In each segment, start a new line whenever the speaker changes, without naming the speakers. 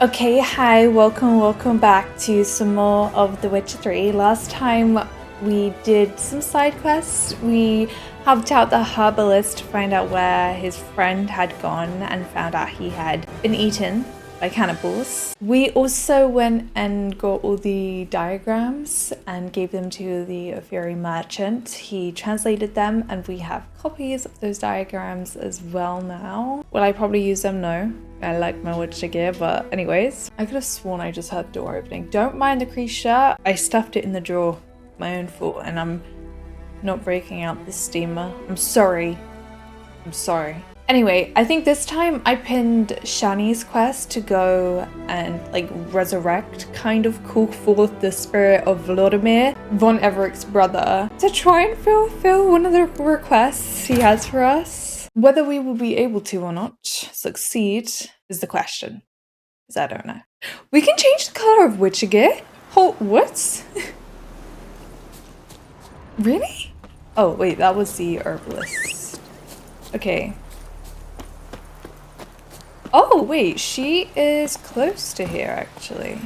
Okay, hi, welcome back to some more of The Witcher 3. Last time we did some side quests. We helped out the herbalist to find out where his friend had gone and found out he had been eaten by cannibals. We also went and got all the diagrams and gave them to the Fury merchant. He translated them and we have copies of those diagrams as well now. Will I probably use them? No. I like my Witcher gear, but anyways. I could have sworn I just heard the door opening. Don't mind the crease shirt. I stuffed it in the drawer. My own fault, and I'm not breaking out the steamer. I'm sorry. Anyway, I think this time I pinned Shani's quest to go and like resurrect, kind of call forth the spirit of Vlodomir, Von Everett's brother, to try and fulfill one of the requests he has for us. Whether we will be able to or not succeed is the question, because I don't know. We can change the color of Witcher gear? What? Really? Oh wait, that was the herbalist. Okay. Oh wait, she is close to here actually.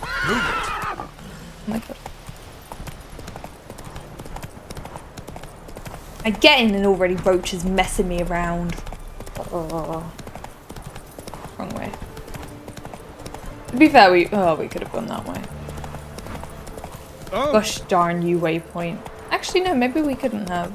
Oh my god. I get in and already Roach is messing me around. Oh. Wrong way. To be fair, we could have gone that way. Oh. Gosh darn you, waypoint. Actually no, maybe we couldn't have.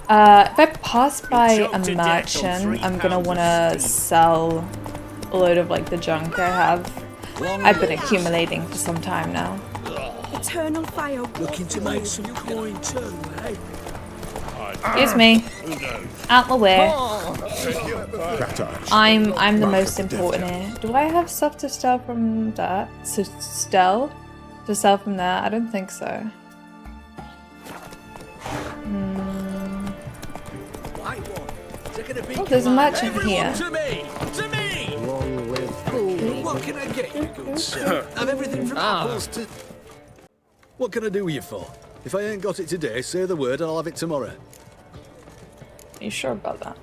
If I pass by a merchant, I'm gonna wanna sell a load of like the junk I have. I've been accumulating for some time now.
Eternal fire.
Looking to make some coin too, eh?
Excuse me. Out the way. I'm the most important here. Do I have stuff to sell from that? To sell from there? I don't think so. Oh, there's a merchant here.
To me! What can I get you, good sir? Have everything from apples to... What can I do with you for? If I ain't got it today, say the word and I'll have it tomorrow.
Are you sure about that?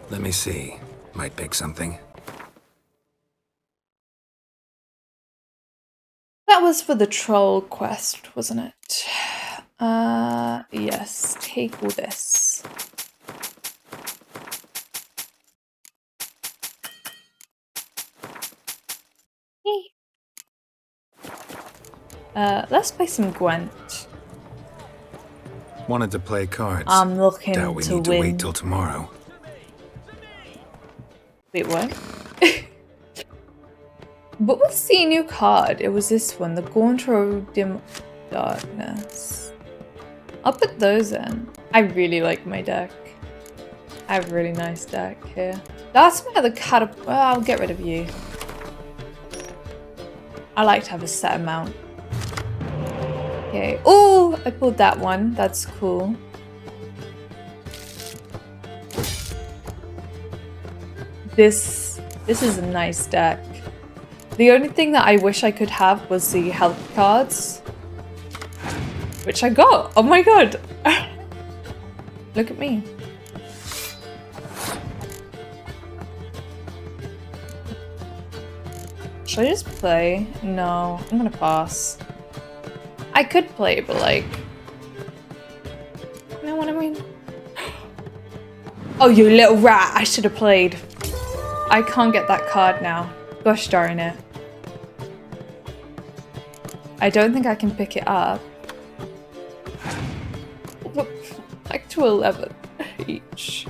Let me see. Might pick something.
That was for the troll quest, wasn't it? Yes. Take all this. Let's play some Gwent.
Wanted to play cards.
I'm looking
Doubt we need to wait till tomorrow.
Wait, what? What was the new card? It was this one, the Gauntlet of Dim Darkness. I'll put those in. I really like my deck. I have a really nice deck here. That's my other card. Well, I'll get rid of you. I like to have a set amount. Okay. Oh, I pulled that one. That's cool. This is a nice deck. The only thing that I wish I could have was the health cards, which I got. Oh my god. Look at me. Should I just play? No, I'm gonna pass. I could play, but like... You know what I mean? Oh, you little rat! I should have played. I can't get that card now. Gosh darn it. I don't think I can pick it up. Back to 11 each.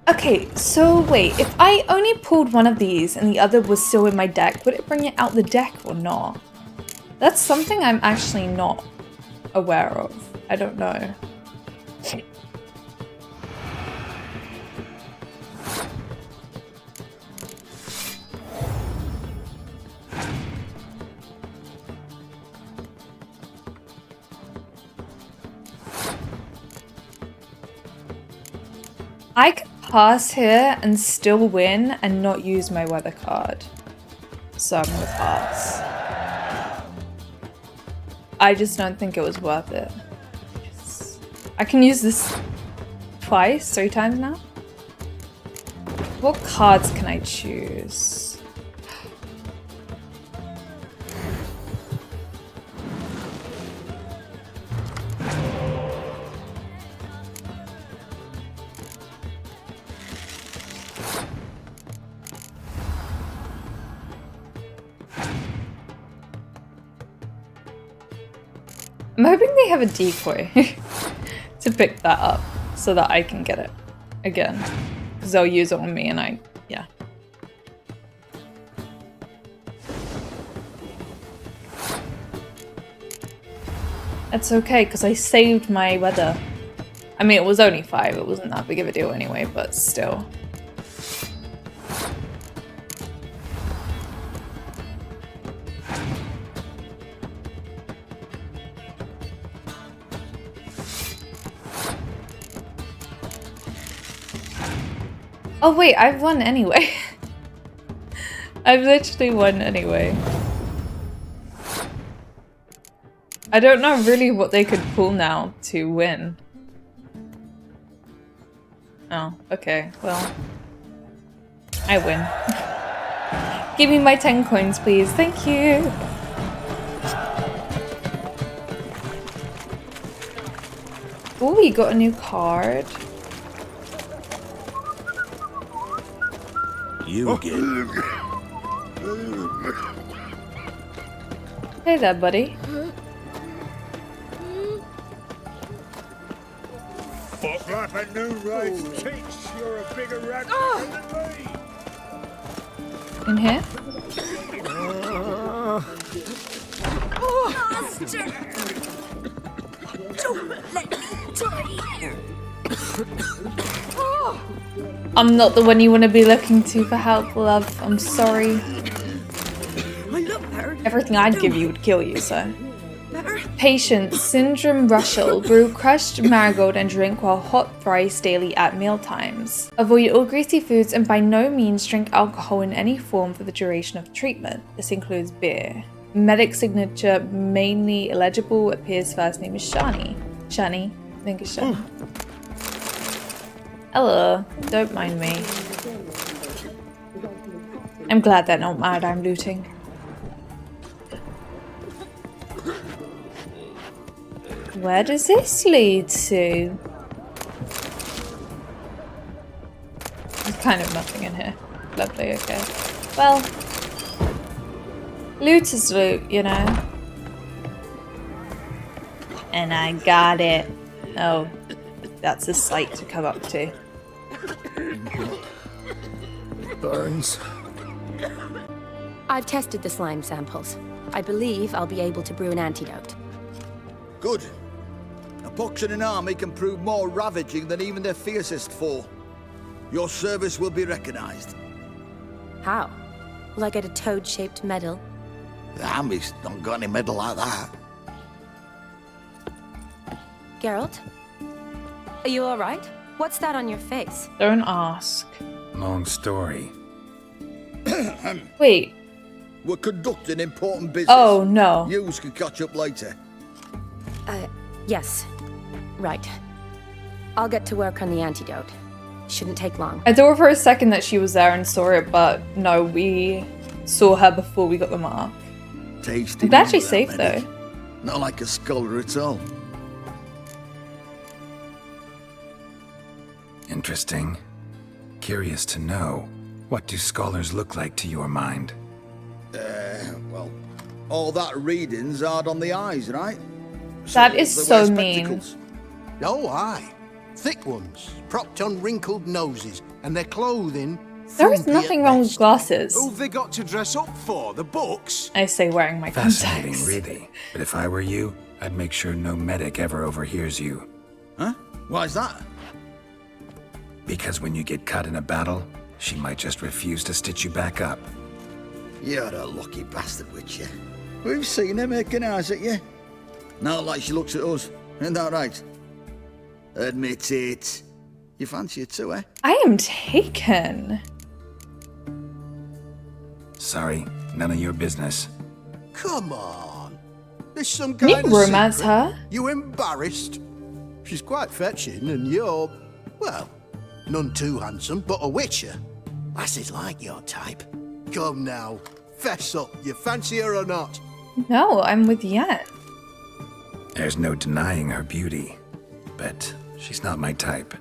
Okay, so wait, if I only pulled one of these and the other was still in my deck, would it bring it out the deck or not? That's something I'm actually not aware of. I don't know. I could pass here and still win and not use my weather card. So I'm gonna pass. I just don't think it was worth it. I can use this twice, 3 times now. What cards can I choose? I'm hoping they have a decoy to pick that up so that I can get it again. Because they'll use it on me and yeah. That's okay, because I saved my weather. I mean, it was only 5, it wasn't that big of a deal anyway, but still. Oh wait, I've won anyway. I've literally won anyway. I don't know really what they could pull now to win. Oh, okay, well. I win. Give me my 10 coins, please. Thank you. Oh, we got a new card.
You again.
Hey there, buddy.
Fuck like a new rice cakes. You're a bigger rat than me.
In here?
Master! Don't let me die here.
I'm not the one you want to be looking to for help, love. I'm sorry.
I look better.
Everything I'd give you would kill you, so.
Better.
Patience, Syndrome Russell. Brew crushed marigold and drink while hot thrice daily at mealtimes. Avoid all greasy foods and by no means drink alcohol in any form for the duration of treatment. This includes beer. Medic signature mainly illegible. Appears first name is Shani. Shani. I think it's Shani. Hello. Don't mind me. I'm glad they're not mad I'm looting. Where does this lead to? There's kind of nothing in here. Lovely, okay. Well, loot is loot, you know. And I got it. Oh, that's a sight to come up to.
Burns.
I've tested the slime samples. I believe I'll be able to brew an antidote.
Good. A pox in an army can prove more ravaging than even their fiercest foe. Your service will be recognized.
How? Will I get a toad-shaped medal?
The army's not got any medal like that.
Geralt? Are you alright? What's that on your face?
Don't ask.
Long story.
Wait.
We're conducting important business.
Oh, no.
Yous can catch up later.
Yes. Right. I'll get to work on the antidote. Shouldn't take long.
I thought for a second that she was there and saw it, but no, we saw her before we got the mark.
Tasty.
I'm glad she's
that
safe,
medic.
though.
Not like a scholar at all.
Interesting. Curious to know, what do scholars look like to your mind?
Well, all that reading's hard on the eyes, right?
That is
they
so
wear
mean.
spectacles.
Oh, aye. Thick ones, propped on wrinkled noses, and their clothing...
There is
frumpy
nothing
at
wrong with
best.
glasses.
Who've they got to dress up for? The books?
I say wearing my
Fascinating,
contacts.
really. But if I were you, I'd make sure no medic ever overhears you.
Huh? Why's that?
Because when you get cut in a battle, she might just refuse to stitch you back up.
You're a lucky bastard, Witcher. We've seen her making eyes at you. Not like she looks at us. Isn't that right? Admit it. You fancy it too, eh?
I am taken.
Sorry, none of your business.
Come on. There's some
Can you
kind of
romance
secret.
her?
You embarrassed? She's quite fetching, and you're, well, none too handsome, but a witcher. Lasses like your type. Come now, fess up. You fancy her or not?
No, I'm with Yen.
There's no denying her beauty, but she's not my type.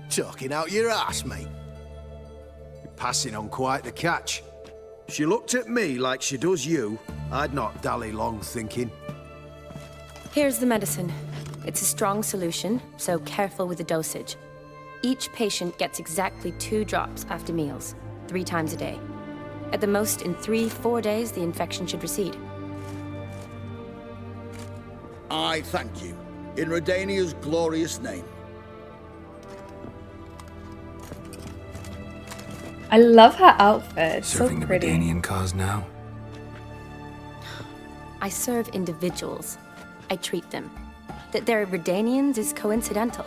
Talking out your ass, mate.
You're passing on quite the catch. She looked at me like she does you. I'd not dally long thinking.
Here's the medicine. It's a strong solution, so careful with the dosage. Each patient gets exactly 2 drops after meals, 3 times a day. At the most, in 3-4 days, the infection should recede.
I thank you. In Redania's glorious name.
I love her outfit. It's
Serving
so
the
pretty.
Redanian cause now?
I serve individuals. I treat them. That they're Redanians is coincidental.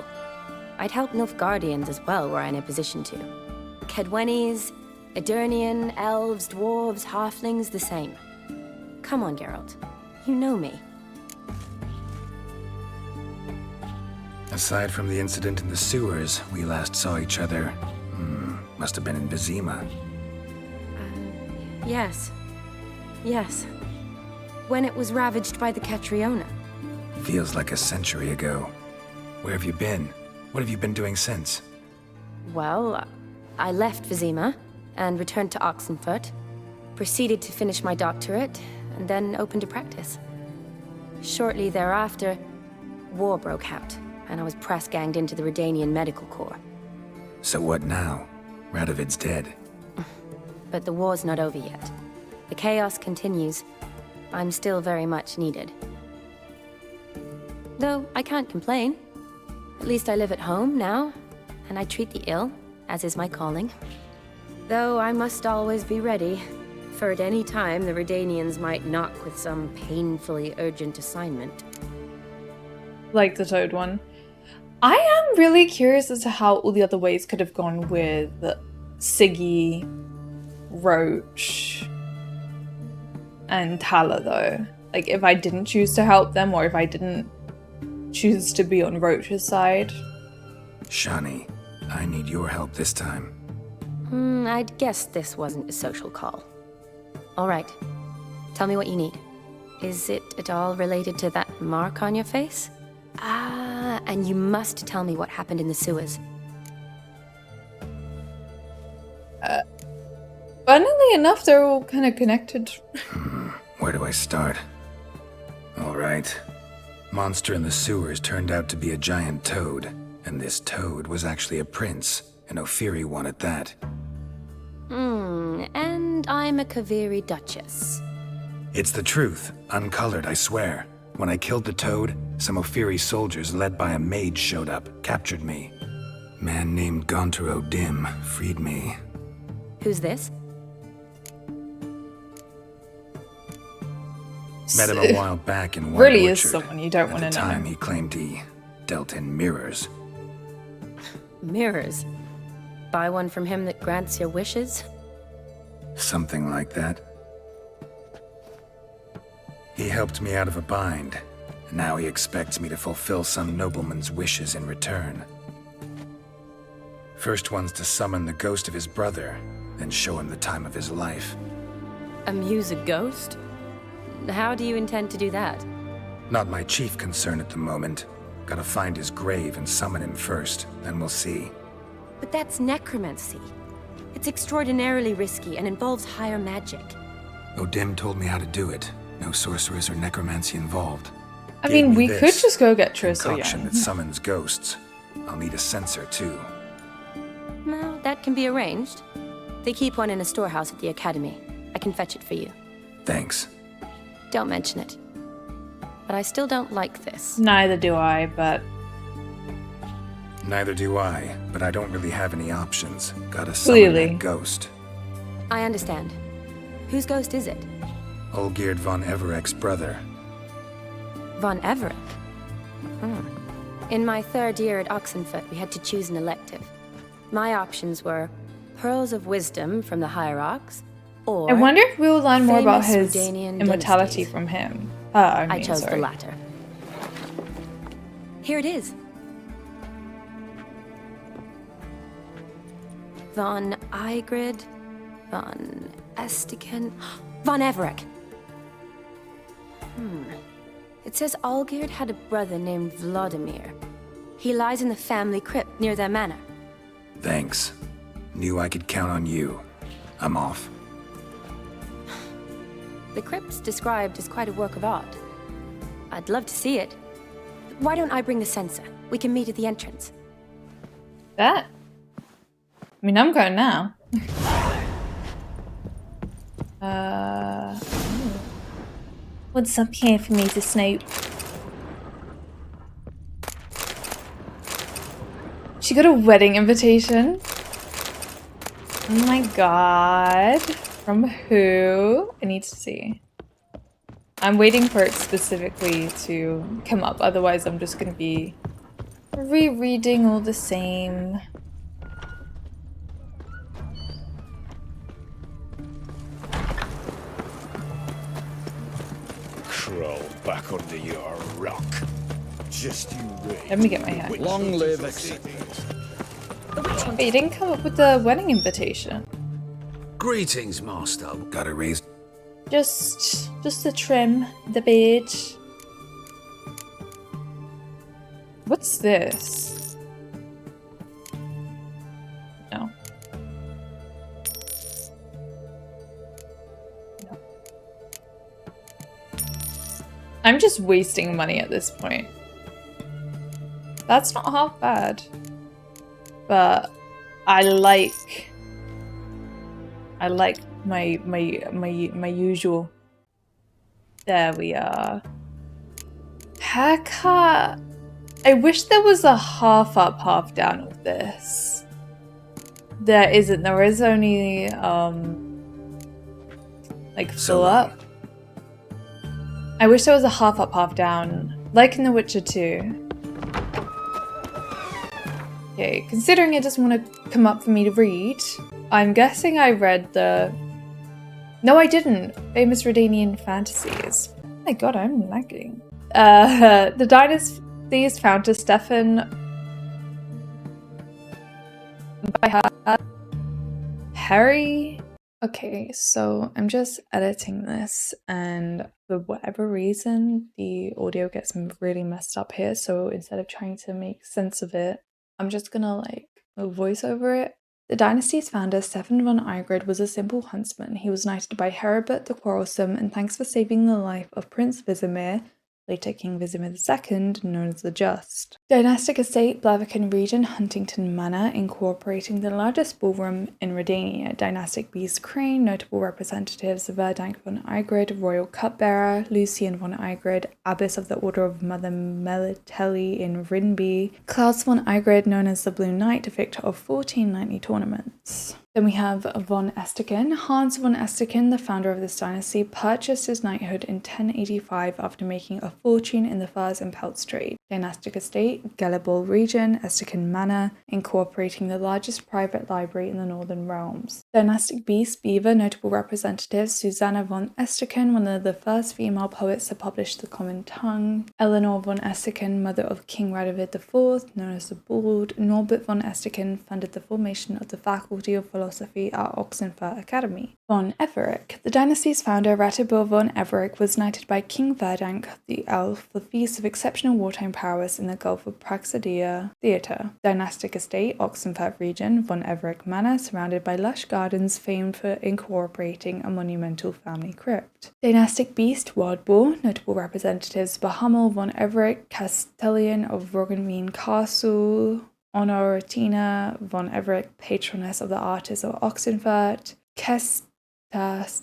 I'd help Nilfgaardians as well were I in a position to. Kedwenis, Edirnian, elves, dwarves, halflings, the same. Come on, Geralt. You know me.
Aside from the incident in the sewers, we last saw each other. Must have been in Vizima.
Yes. Yes. When it was ravaged by the Catriona.
Feels like a century ago. Where have you been? What have you been doing since?
Well, I left Vizima and returned to Oxenfurt, proceeded to finish my doctorate, and then opened a practice. Shortly thereafter, war broke out, and I was press-ganged into the Redanian Medical Corps.
So what now? Radovid's dead.
But the war's not over yet. The chaos continues. I'm still very much needed. Though I can't complain. At least I live at home now, and I treat the ill, as is my calling. Though I must always be ready, for at any time the Redanians might knock with some painfully urgent assignment.
Like the Toad one. I am really curious as to how all the other ways could have gone with Siggy, Roach, and Tala, though. Like, if I didn't choose to help them, or if I didn't choose to be on Roach's side.
Shani, I need your help this time.
I'd guessed this wasn't a social call. All right. Tell me what you need. Is it at all related to that mark on your face? Ah, and you must tell me what happened in the sewers.
Funnily enough, they're all kind of connected.
Where do I start? Alright. Monster in the sewers turned out to be a giant toad, and this toad was actually a prince, an Ophiri one at that.
And I'm a Kaviri Duchess.
It's the truth, uncolored, I swear. When I killed the toad, some Ophiri soldiers led by a mage showed up, captured me. Man named Gontaro Dim freed me.
Who's this?
Met him a while back in White
Really is
Orchard.
someone you don't
At
want
the
to know.
time, he claimed he dealt in mirrors.
Mirrors. Buy one from him that grants your wishes?
Something like that. He helped me out of a bind. Now he expects me to fulfill some nobleman's wishes in return. First one's to summon the ghost of his brother, then show him the time of his life.
Amuse a ghost? How do you intend to do that?
Not my chief concern at the moment. Gotta find his grave and summon him first, then we'll see.
But that's necromancy. It's extraordinarily risky and involves higher magic.
Odim told me how to do it. No sorcerers or necromancy involved.
I
Gave
mean,
me
we
this
could just go get Triss or
concoction
Yen.
that summons ghosts. I'll need a censer too.
Well, that can be arranged. They keep one in a storehouse at the academy. I can fetch it for you.
Thanks.
Don't mention it. But I still don't like this.
Neither do I, but
Neither do I, but I don't really have any options. Gotta summon
Clearly.
that ghost.
I understand. Whose ghost is it?
Olgierd von Everek's brother.
Von Everett? In my 3rd year at Oxenfoot, we had to choose an elective. My options were Pearls of Wisdom from the Hierarchs, or
I wonder if we'll learn more about
famous
his
Redanian
immortality
dynasties.
from him.
I chose the latter. Here it is. Von Igrid, Von Estiken, Von Everett. It says Olgierd had a brother named Vlodomir. He lies in the family crypt near their manor.
Thanks. Knew I could count on you. I'm off.
The crypt's described as quite a work of art. I'd love to see it. Why don't I bring the censer? We can meet at the entrance.
That? I mean, I'm going now. What's up here for me to snoop? She got a wedding invitation. Oh my god. From who? I need to see. I'm waiting for it specifically to come up, otherwise I'm just gonna be rereading all the same.
Crawl back under your rock. Just you wait.
Let me get my hat.
Long live acceptance.
But you didn't come up with the wedding invitation.
Greetings, master.
Got a raised.
Just the trim, the beard. What's this? No. No. I'm just wasting money at this point. That's not half bad. But I like my usual. There we are. Haircut. I wish there was a half up, half down of this. There isn't. There is only like full up. I wish there was a half up, half down, like in The Witcher 2. Okay, considering it doesn't want to come up for me to read, I'm guessing I read the... No, I didn't. Famous Redanian Fantasies. Oh my god, I'm lagging. The Dynasty's founder, Stefan... by Harry... Okay, so I'm just editing this, and for whatever reason, the audio gets really messed up here, so instead of trying to make sense of it, I'm just gonna voice over it. The dynasty's founder, Stefan von Igrid, was a simple huntsman. He was knighted by Heribert the Quarrelsome, and thanks for saving the life of Prince Vizimir, later King Vizimir II, known as the Just. Dynastic estate, Blaviken region, Huntington Manor, incorporating the largest ballroom in Redania. Dynastic beast Crane, notable representatives Verdank von Igrid, royal cupbearer, Lucian von Igrid, abbess of the Order of Mother Melitelli in Rinby, Klaus von Igrid, known as the Blue Knight, victor of 14 knightly tournaments. Then we have von Estiken. Hans von Estiken, the founder of this dynasty, purchased his knighthood in 1085 after making a fortune in the furs and pelts trade. Dynastic estate, Gelibol region, Estiken Manor, incorporating the largest private library in the Northern Realms. Dynastic beast, Beaver, notable representatives, Susanna von Estiken, one of the first female poets to publish the Common Tongue, Eleanor von Estiken, mother of King Radovid IV, known as the Bald, Norbert von Estiken funded the formation of the Faculty of Philosophy at Oxenfurt Academy. Von Everett. The dynasty's founder, Ratibor von Everett, was knighted by King Verdank the Elf for feats of exceptional wartime prowess in the Gulf of Praxedea Theatre. Dynastic estate, Oxenfurt region, von Everett Manor, surrounded by lush gardens famed for incorporating a monumental family crypt. Dynastic beast, Wild Boar, notable representatives Bahamel von Everett, Castellan of Roggenmean Castle, Honoratina von Everett, patroness of the artists of Oxenfurt, Kestatis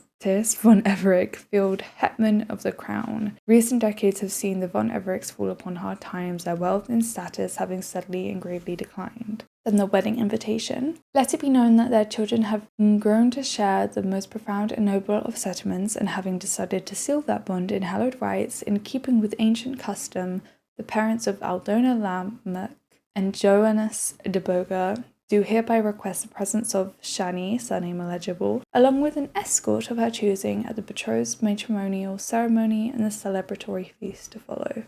von Everett, field hetman of the crown. Recent decades have seen the von Everetts fall upon hard times, their wealth and status having steadily and gravely declined. Then the wedding invitation. Let it be known that their children have grown to share the most profound and noble of sentiments, and having decided to seal that bond in hallowed rites, in keeping with ancient custom, the parents of Aldona Lamech and Joannes de Boga, do hereby request the presence of Shani, surname illegible, along with an escort of her choosing at the betrothed matrimonial ceremony and the celebratory feast to follow.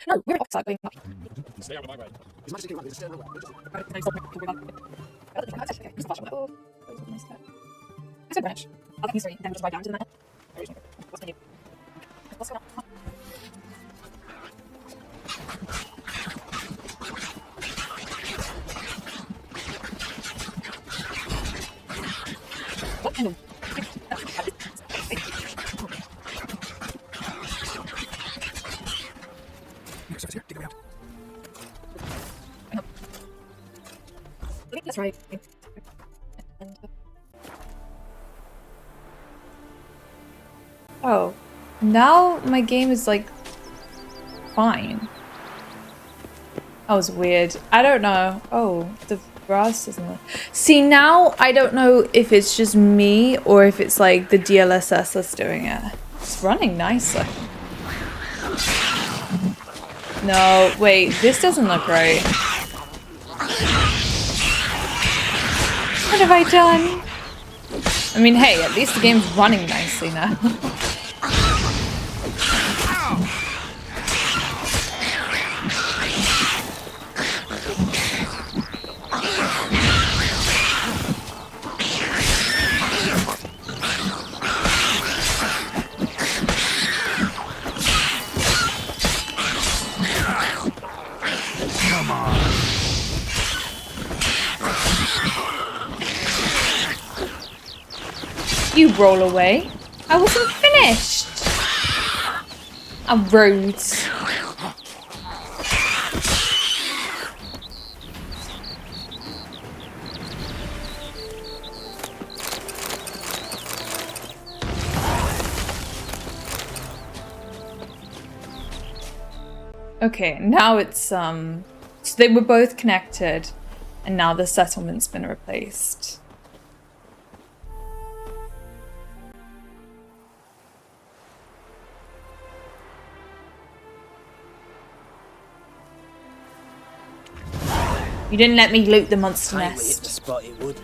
No, we're outside. Stay out of my way. Branch. I'll history, then just ride down to the map. What's going on? That's right. Oh, now my game is like fine. That was weird. I don't know. Oh, the grass doesn't look. See, now I don't know if it's just me or if it's like the DLSS that's doing it. It's running nicely. No, wait, this doesn't look right. What have I done? I mean, hey, at least the game's running nicely now.
Come on.
You roll away. I wasn't finished. I'm rude. Okay, now it's so they were both connected, and now the settlement's been replaced. You didn't let me loot the monster nest.
The spot it would.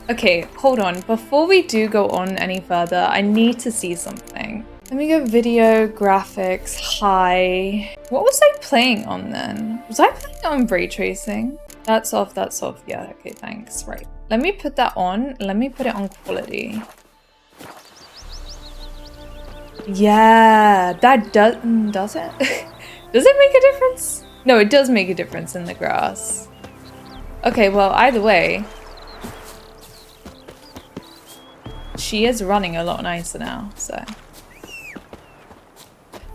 Okay, hold on. Before we do go on any further, I need to see something. Let me go video, graphics, high. What was I playing on then? Was I playing on ray tracing? That's off, that's off. Yeah, okay, thanks. Right. Let me put that on. Let me put it on quality. Yeah, that does it? Does it make a difference? No, it does make a difference in the grass. Okay, well, either way, she is running a lot nicer now, so.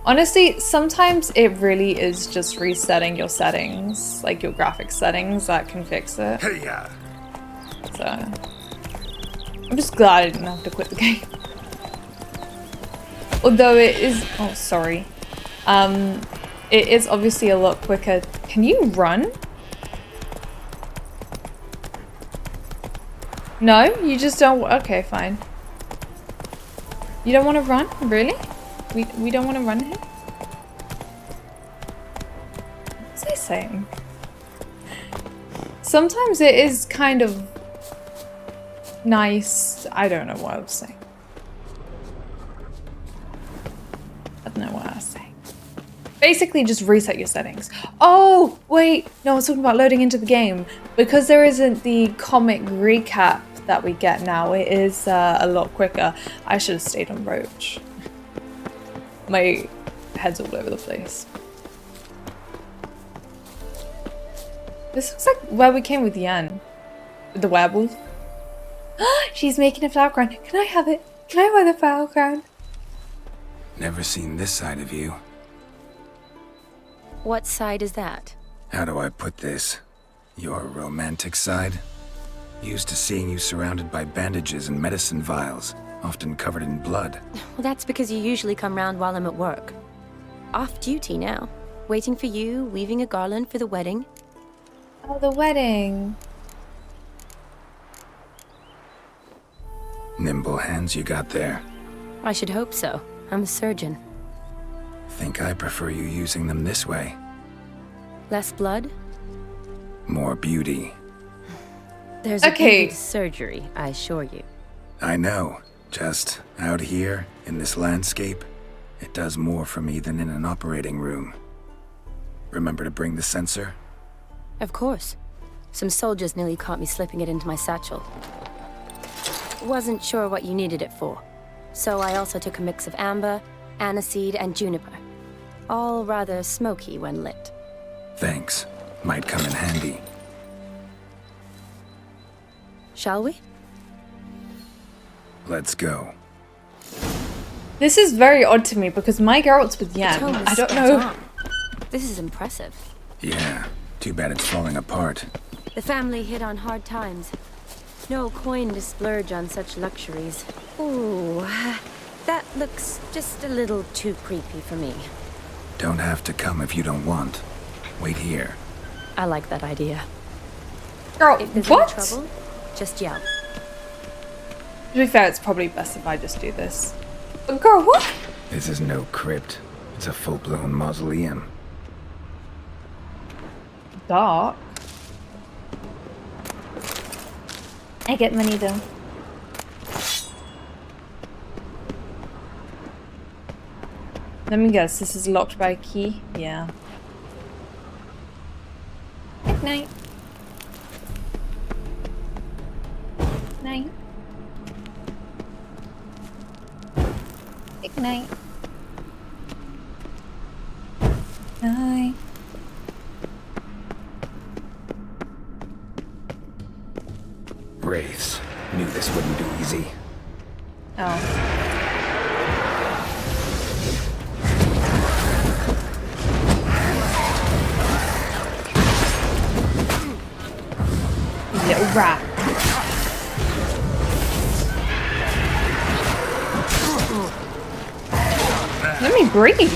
Honestly, sometimes it really is just resetting your settings, like your graphics settings, that can fix it.
Hey, yeah.
So, I'm just glad I didn't have to quit the game. Although it is, oh, sorry. It is obviously a lot quicker. Can you run? No, you just don't, okay, fine. You don't want to run? Really? We don't want to run here? What's he saying? Sometimes it is kind of nice. I don't know what I was saying. I don't know what I was saying. Basically, just reset your settings. Oh, wait. No, I was talking about loading into the game. Because there isn't the comic recap that we get now, it is a lot quicker. I should have stayed on Roach. My head's all over the place. This looks like where we came with Yan. With the werewolf. She's making a flower crown. Can I have it? Can I wear the flower crown?
Never seen this side of you.
What side is that?
How do I put this? Your romantic side? Used to seeing you surrounded by bandages and medicine vials, often covered in blood.
Well, that's because you usually come round while I'm at work. Off duty now. Waiting for you, weaving a garland for the wedding.
Oh, the wedding.
Nimble hands you got there.
I should hope so. I'm a surgeon.
Think I prefer you using them this way.
Less blood?
More beauty.
There's a
Okay.
beauty to surgery, I assure you.
I know. Just out here, in this landscape, it does more for me than in an operating room. Remember to bring the sensor?
Of course. Some soldiers nearly caught me slipping it into my satchel. Wasn't sure what you needed it for. So I also took a mix of amber, aniseed, and juniper. All rather smoky when lit.
Thanks. Might come in handy.
Shall we?
Let's go.
This is very odd to me because my Geralt's with Yen.
Tone is
I don't
spot
know.
on. This is impressive.
Yeah. Too bad it's falling apart.
The family hit on hard times. No coin to splurge on such luxuries. Ooh, that looks just a little too creepy for me.
Don't have to come if you don't want. Wait here.
I like that idea.
Girl,
If there's
what?
any trouble, just yell.
To be fair, it's probably best if I just do this. But girl, what?
This is no crypt. It's a full-blown mausoleum.
Dark. I get money though. Let me guess, this is locked by a key? Yeah. Good night. Night. Good night. Night.
Wraiths. Knew this wouldn't be easy.
Oh. Little rat. Let me breathe.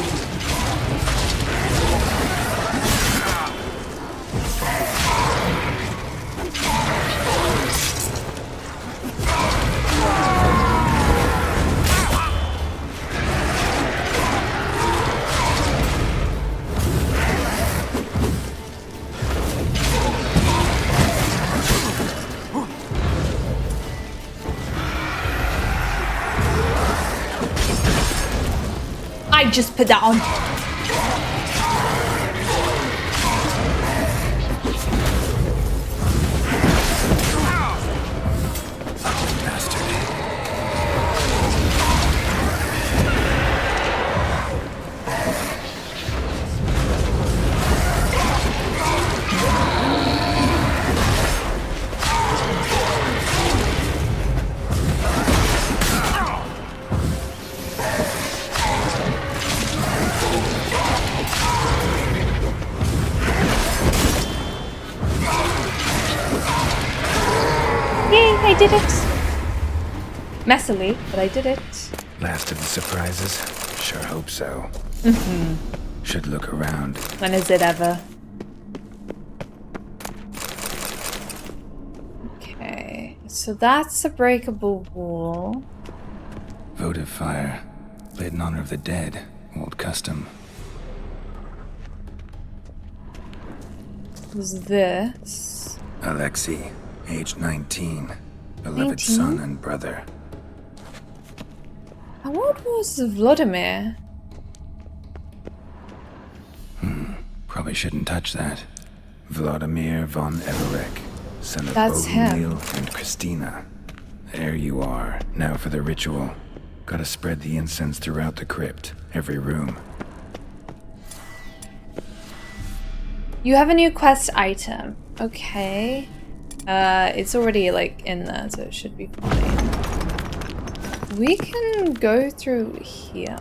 I just put that on. Yay, I did it! Messily, but I did it.
Last of the surprises? Sure hope so. Should look around.
When is it ever? Okay, so that's a breakable wall.
Votive fire. Lit in honor of the dead. Old custom.
What's this?
Alexei, age 19. Beloved
19?
son and brother.
How old was Vlodomir?
Probably shouldn't touch that. Vlodomir von Everek, son of
That's him.
Vlodomir and Christina. There you are. Now for the ritual. Gotta spread the incense throughout the crypt, every room.
You have a new quest item. Okay. It's already like in there, so it should be fine. We can go through here.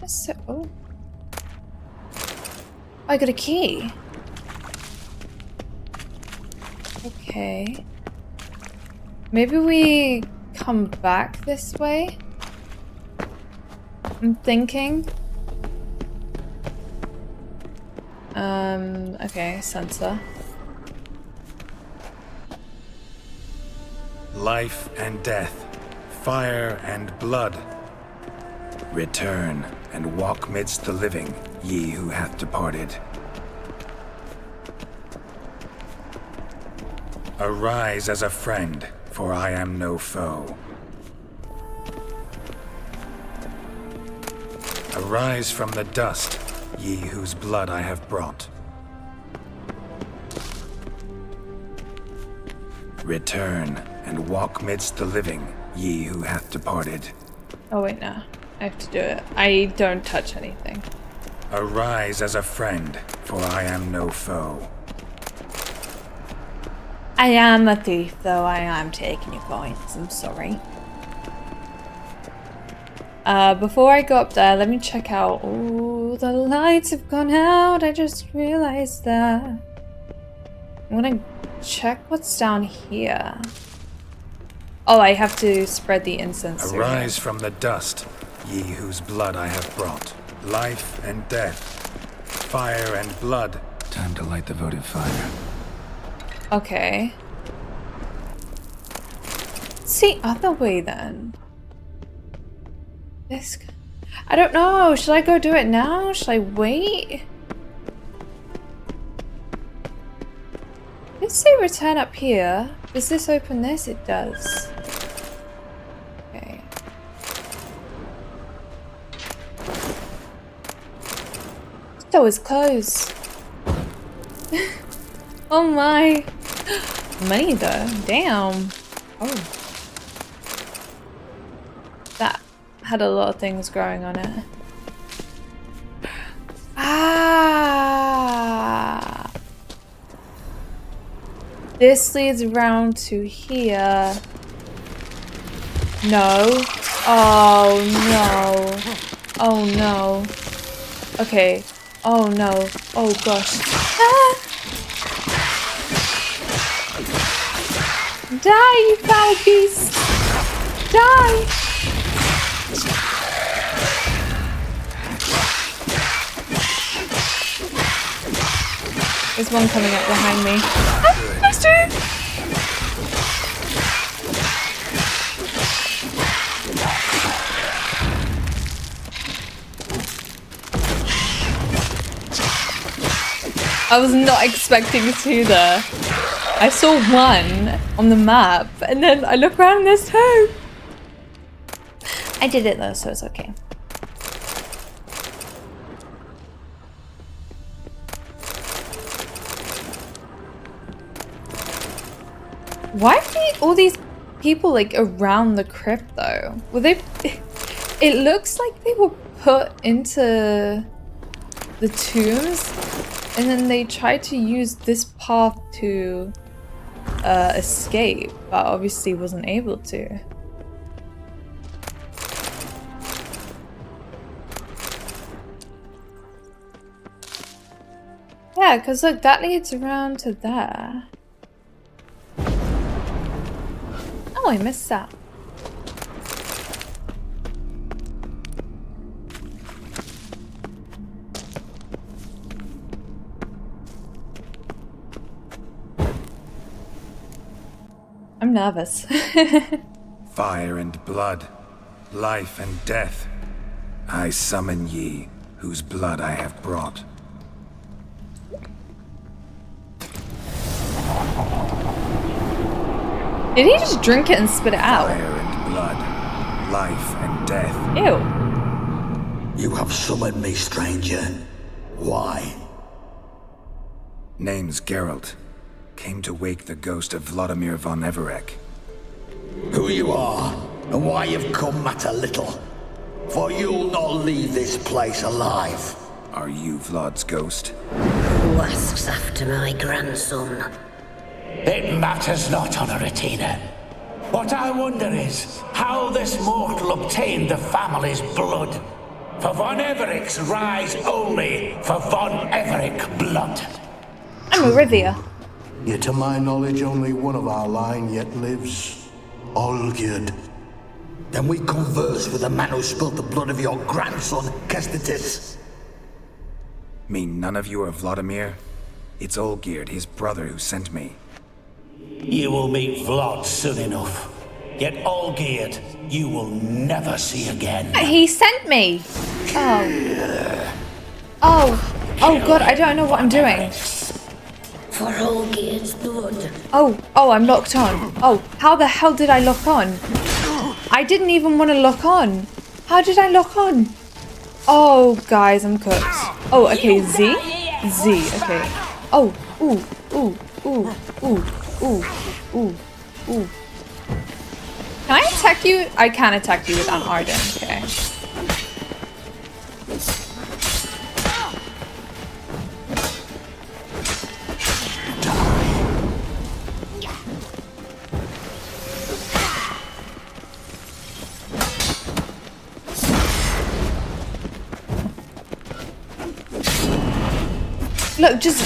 So, oh. I got a key. Okay. Maybe we come back this way? I'm thinking. Okay, sensor.
life and death, fire and blood. Return and walk midst the living, ye who hath departed. Arise as a friend, for I am no foe. Arise from the dust, ye whose blood I have brought. Return and walk midst the living, ye who hath departed.
Oh wait, no. I have to do it. I don't touch anything.
Arise as a friend, for I am no foe.
I am a thief, though. I am taking your coins. I'm sorry. Before I go up there, let me check out. Oh, the lights have gone out. I just realized that. I'm gonna check what's down here. Oh, I have to spread the incense.
Arise from the dust, ye whose blood I have brought. Life and death, fire and blood. Time to light the votive fire.
Okay. See, other way then. This. I don't know. Should I go do it now? Should I wait? Let's say return up here. Does this open this? It does. Okay. The door is closed. Oh my. Money though. Damn. Oh. That had a lot of things growing on it. Ah. This leads around to here. No. Oh no. Oh no. Okay. Oh no. Oh gosh. Ah. Die, you foul beast! Die! There's one coming up behind me. Ah, there's two! I was not expecting two there. I saw one on the map, and then I look around and there's two. I did it though, so it's okay. Why are all these people like around the crypt though? Were they? It looks like they were put into the tombs, and then they tried to use this path to escape, but obviously wasn't able to. Yeah, because look, that leads around to there. Oh, I missed that. I'm nervous.
Fire and blood, life and death. I summon ye, whose blood I have brought.
Did he just drink it and spit it out?
Fire and blood, life and death.
Ew.
You have summoned me, stranger. Why?
Name's Geralt. Came to wake the ghost of Vlodomir von Everec.
Who you are, and why you've come matter little. For you'll not leave this place alive.
Are you Vlod's ghost?
Who asks after my grandson?
It matters not, Honoratina. What I wonder is how this mortal obtained the family's blood. For von Everec's rise only for von Everec blood.
I'm a Rivia.
Yet to my knowledge, only one of our line yet lives. Olgierd.
Then we converse with the man who spilled the blood of your grandson, Kestitis.
Mean none of you are Vlodomir? It's Olgierd, his brother, who sent me.
You will meet Vlod soon enough. yet Olgierd you will never see again.
He sent me. Oh god, I don't know what I'm doing.
For Olgierd's blood.
Oh, I'm locked on. Oh, how the hell did I lock on? I didn't even want to lock on. How did I lock on? Oh, guys, I'm cooked. Oh, okay, Z, okay. Oh, ooh. Can I attack you? I can attack you with an Arden, okay. Look, just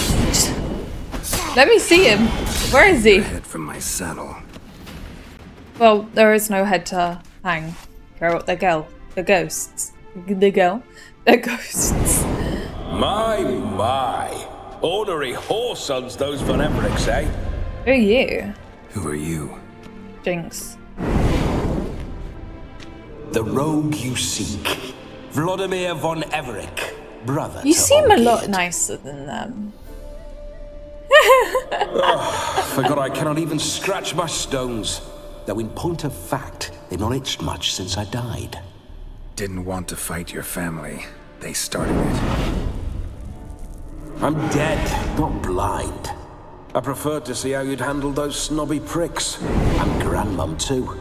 let me see him. Where is he?
Head from my saddle.
Well, there is no head to hang. The ghosts.
My. Ornery whoresons those von Evericks, eh?
Who are you?
Who are you?
Jinx.
The rogue you seek. Vlodomir von Everik, brother
You
to
seem a
Olgierd.
lot nicer than them.
Forgot I cannot even scratch my stones. Though in point of fact, they've not itched much since I died.
Didn't want to fight your family. They started it.
I'm dead, not blind. I preferred to see how you'd handle those snobby pricks. I'm grandmum too.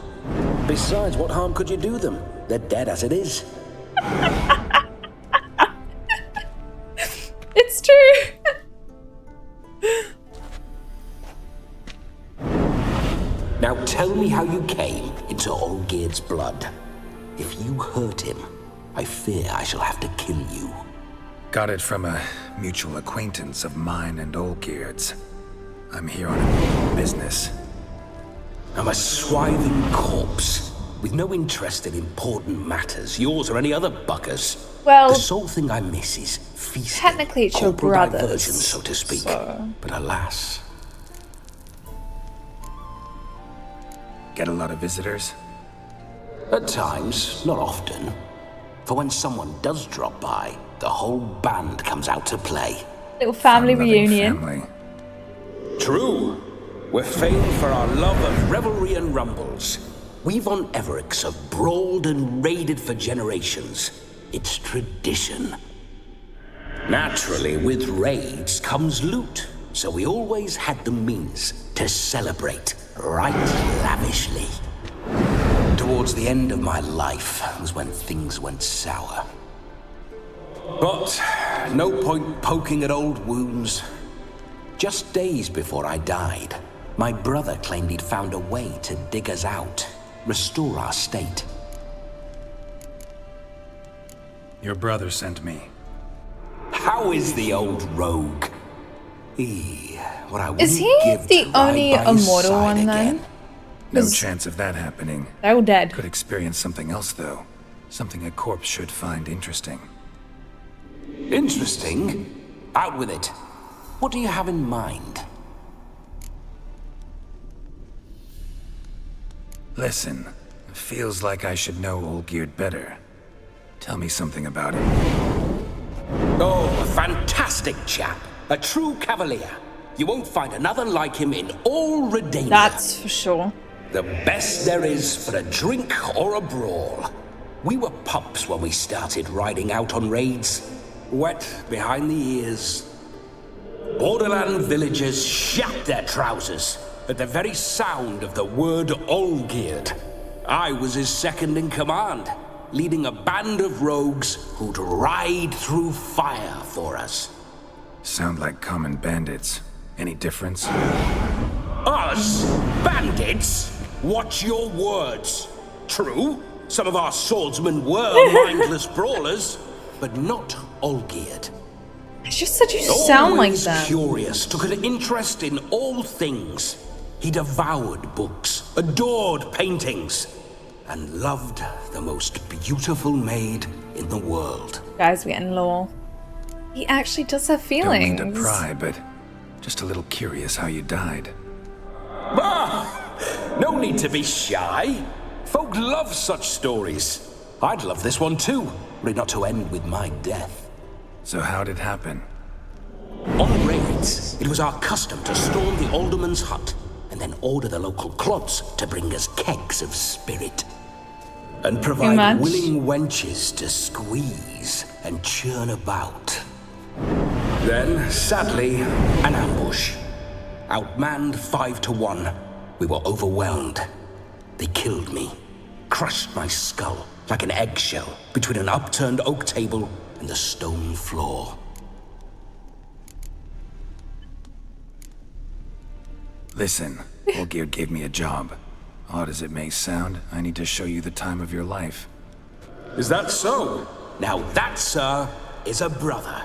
Besides, what harm could you do them? They're dead as it is.
It's true.
Now tell me how you came into Olgierd's blood. If you hurt him, I fear I shall have to kill you.
Got it from a mutual acquaintance of mine and Olgierd's. I'm here on a business.
I'm a swithing corpse, with no interest in important matters, yours or any other buggers.
Well,
the sole thing I miss is feasting.
Technically, it's your
corporal
brother's,
diversion, so to speak. But alas.
Get a lot of visitors?
At times, not often. For when someone does drop by, the whole band comes out to play.
Little family reunion.
Family.
True. We're famed for our love of revelry and rumbles. We von Evericks have brawled and raided for generations. It's tradition. Naturally, with raids comes loot, so we always had the means to celebrate right lavishly. Towards the end of my life was when things went sour. But no point poking at old wounds. Just days before I died, my brother claimed he'd found a way to dig us out, restore our state.
Your brother sent me.
How is the old rogue? What I
Is he the only immortal one then?
No chance of that happening.
They're all dead.
Could experience something else though. Something a corpse should find interesting.
Interesting? Out with it. What do you have in mind?
Listen, it feels like I should know Olgierd better. Tell me something about him.
Oh, a fantastic chap. A true cavalier. You won't find another like him in all Redania.
That's for sure.
The best there is for a drink or a brawl. We were pups when we started riding out on raids. Wet behind the ears. Borderland villagers shat their trousers at the very sound of the word Olgierd. I was his second in command, leading a band of rogues who'd ride through fire for us.
Sound like common bandits. Any difference?
Us? Bandits? Watch your words. True, some of our swordsmen were mindless brawlers, but not Olgierd.
I just said you sound like them.
Curious, took an interest in all things. He devoured books, adored paintings, and loved the most beautiful maid in the world.
Guys, we're getting lore. He actually does have feelings.
Don't mean to pry, but just a little curious how you died.
No need to be shy. Folk love such stories. I'd love this one too, were it not to end with my death.
So how'd it happen?
On raids, it was our custom to storm the alderman's hut and then order the local clods to bring us kegs of spirit. And provide willing wenches to squeeze and churn about. Then, sadly, an ambush. Outmanned 5-1. We were overwhelmed. They killed me. Crushed my skull like an eggshell between an upturned oak table and the stone floor.
Listen, Olgierd gave me a job. Odd as it may sound, I need to show you the time of your life.
Is that so? Now that, sir, is a brother.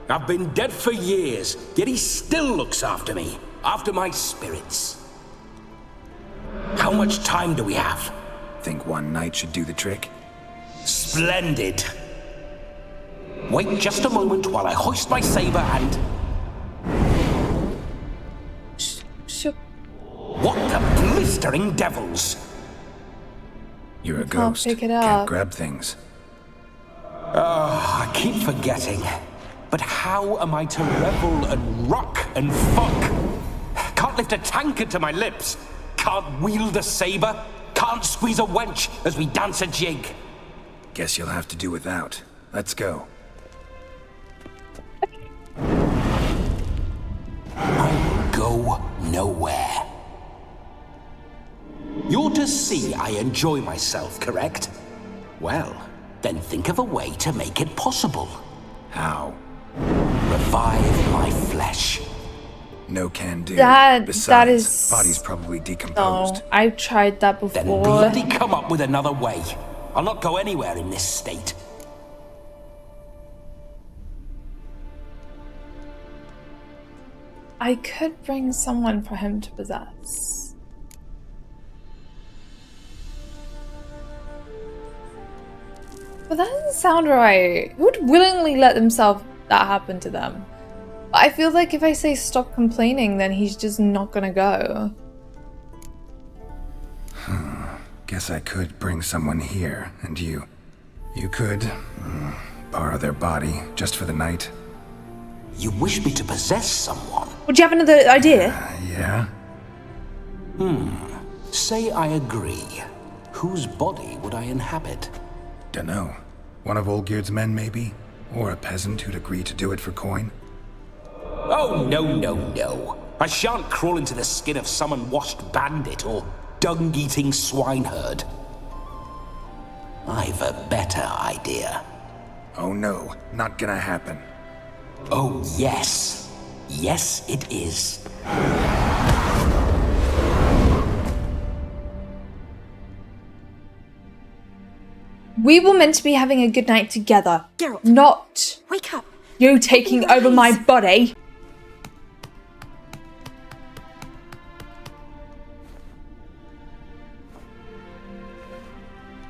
I've been dead for years, yet he still looks after me, after my spirits. How much time do we have?
Think one night should do the trick?
Splendid. Wait just a moment while I hoist my saber and... What the blistering devils?
You're a ghost.
Pick it
Can't
up.
grab things.
I keep forgetting. But how am I to revel and rock and fuck? Can't lift a tankard to my lips. Can't wield a saber. Can't squeeze a wench as we dance a jig.
Guess you'll have to do without. Let's go.
I will go nowhere. You're to see I enjoy myself, correct? Well, then think of a way to make it possible.
How?
Revive my flesh.
No can do.
Besides, that is...
body's probably decomposed.
No, I've tried that before.
Then bloody come up with another way. I'll not go anywhere in this state.
I could bring someone for him to possess. But that doesn't sound right. Who would willingly let themselves that happen to them? But I feel like if I say stop complaining, then he's just not gonna go.
Guess I could bring someone here, and you could borrow their body just for the night.
You wish me to possess someone?
Would you have another idea?
Yeah?
Say I agree. Whose body would I inhabit?
Dunno. One of Olgierd's men, maybe? Or a peasant who'd agree to do it for coin?
Oh, no. I shan't crawl into the skin of some unwashed bandit or dung-eating swineherd. I've a better idea.
Oh no, not gonna happen.
Oh, yes. Yes, it is.
We were meant to be having a good night together.
Geralt,
not
wake up.
you taking
Open your
over my
eyes.
body.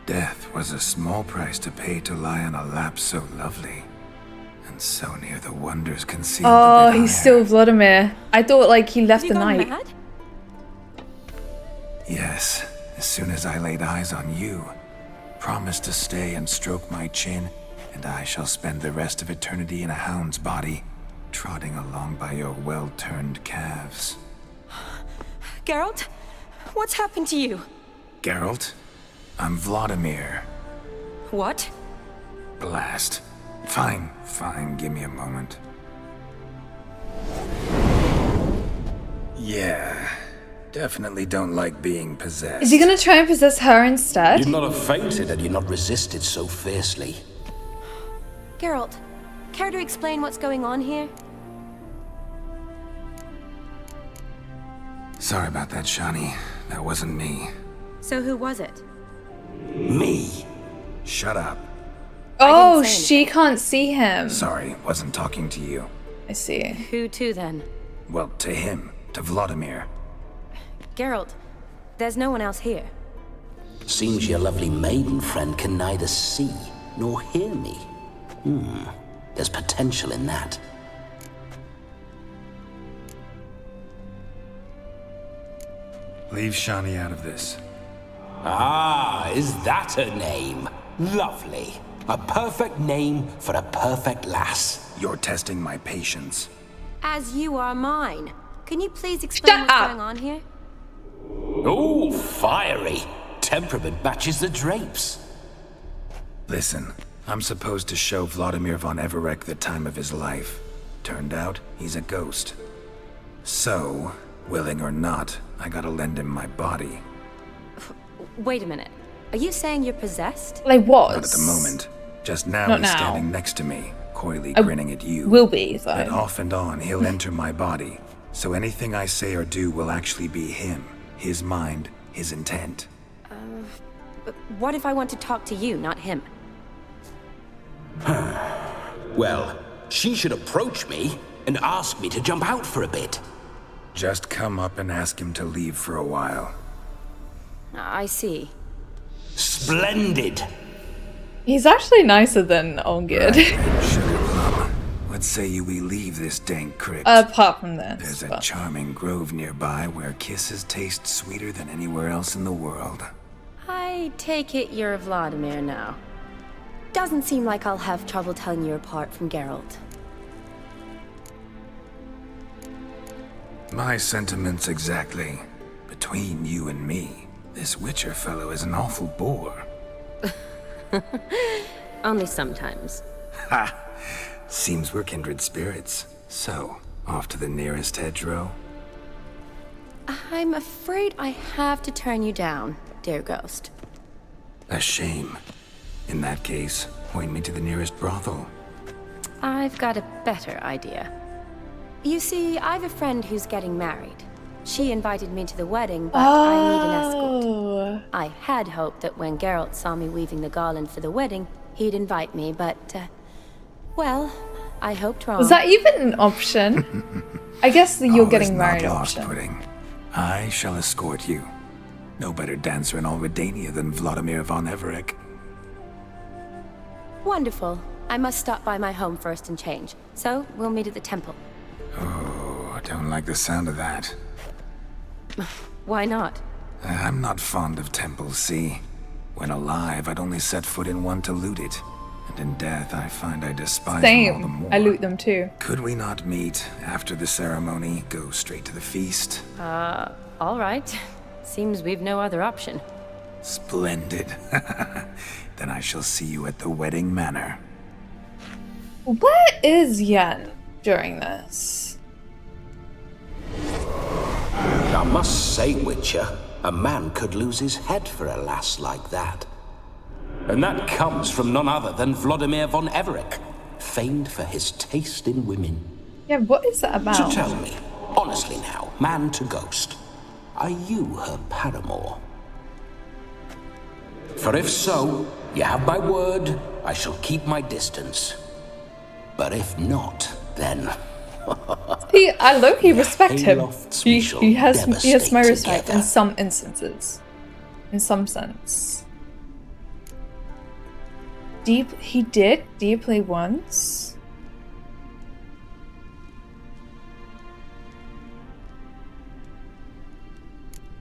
Death was a small price to pay to lie on a lap so lovely, and so near the wonders concealed.
Oh, he's still Vlodomir. I thought like he left the night.
Mad?
Yes, as soon as I laid eyes on you, promise to stay and stroke my chin, and I shall spend the rest of eternity in a hound's body, trotting along by your well-turned calves.
Geralt, what's happened to you?
Geralt, I'm Vlodomir.
What?
Blast. Fine, give me a moment. Yeah, definitely don't like being possessed.
Is he gonna try and possess her instead?
You'd not have fainted had you not resisted so fiercely.
Geralt, care to explain what's going on here?
Sorry about that, Shani. That wasn't me.
So who was it?
Me?
Shut up.
Oh,
say
she can't see him.
Sorry, wasn't talking to you.
I see.
Who to then?
Well, to him. To Vlodomir.
Geralt, there's no one else here.
Seems your lovely maiden friend can neither see nor hear me. There's potential in that.
Leave Shani out of this.
Ah, is that her name? Lovely. A perfect name for a perfect lass.
You're testing my patience.
As you are mine. Can you please explain what's going on here?
Oh, fiery. Temperament matches the drapes.
Listen, I'm supposed to show Vlodomir von Everec the time of his life. Turned out, he's a ghost. So, willing or not, I gotta lend him my body.
Wait a minute. Are you saying you're possessed?
Like what?
Not at the moment. Just now
Not
he's
now.
standing next to me, coyly grinning at you.
Will be, though.
But off and on, he'll enter my body. So anything I say or do will actually be him. His mind, his intent.
But what if I want to talk to you, not him?
Well, she should approach me and ask me to jump out for a bit.
Just come up and ask him to leave for a while.
I see.
Splendid.
He's actually nicer than Ongid.
Right, sugar plum. What say you we leave this dank crypt?
Apart from this.
There's a charming grove nearby where kisses taste sweeter than anywhere else in the world.
I take it you're Vlodomir now. Doesn't seem like I'll have trouble telling you apart from Geralt.
My sentiments exactly. Between you and me, this Witcher fellow is an awful bore.
Only sometimes.
Ha! Seems we're kindred spirits. So, off to the nearest hedgerow?
I'm afraid I have to turn you down, dear ghost.
A shame. In that case, point me to the nearest brothel.
I've got a better idea. You see, I've a friend who's getting married. She invited me to the wedding, but I need an escort. I had hoped that when Geralt saw me weaving the garland for the wedding, he'd invite me, but, well, I hoped wrong.
Was that even an option? I guess the you're getting married
lost,
option.
Pudding. I shall escort you. No better dancer in all Redania than Vlodomir von Everec.
Wonderful. I must stop by my home first and change. So, we'll meet at the temple.
Oh, I don't like the sound of that.
Why not?
I'm not fond of temples, see? When alive, I'd only set foot in one to loot it. And in death, I find I despise them all the more.
I loot them too.
Could we not meet after the ceremony, go straight to the feast?
All right. Seems we've no other option.
Splendid. Then I shall see you at the wedding manor.
Where is Yen during this?
I must say, Witcher, a man could lose his head for a lass like that. And that comes from none other than Vlodomir von Everec, famed for his taste in women.
Yeah, what is that about?
So tell me, honestly now, man to ghost, are you her paramour? For if so, you have my word, I shall keep my distance. But if not, then...
See, I low-key respect him. He has my respect
together.
in some instances. In some sense. He did deeply once.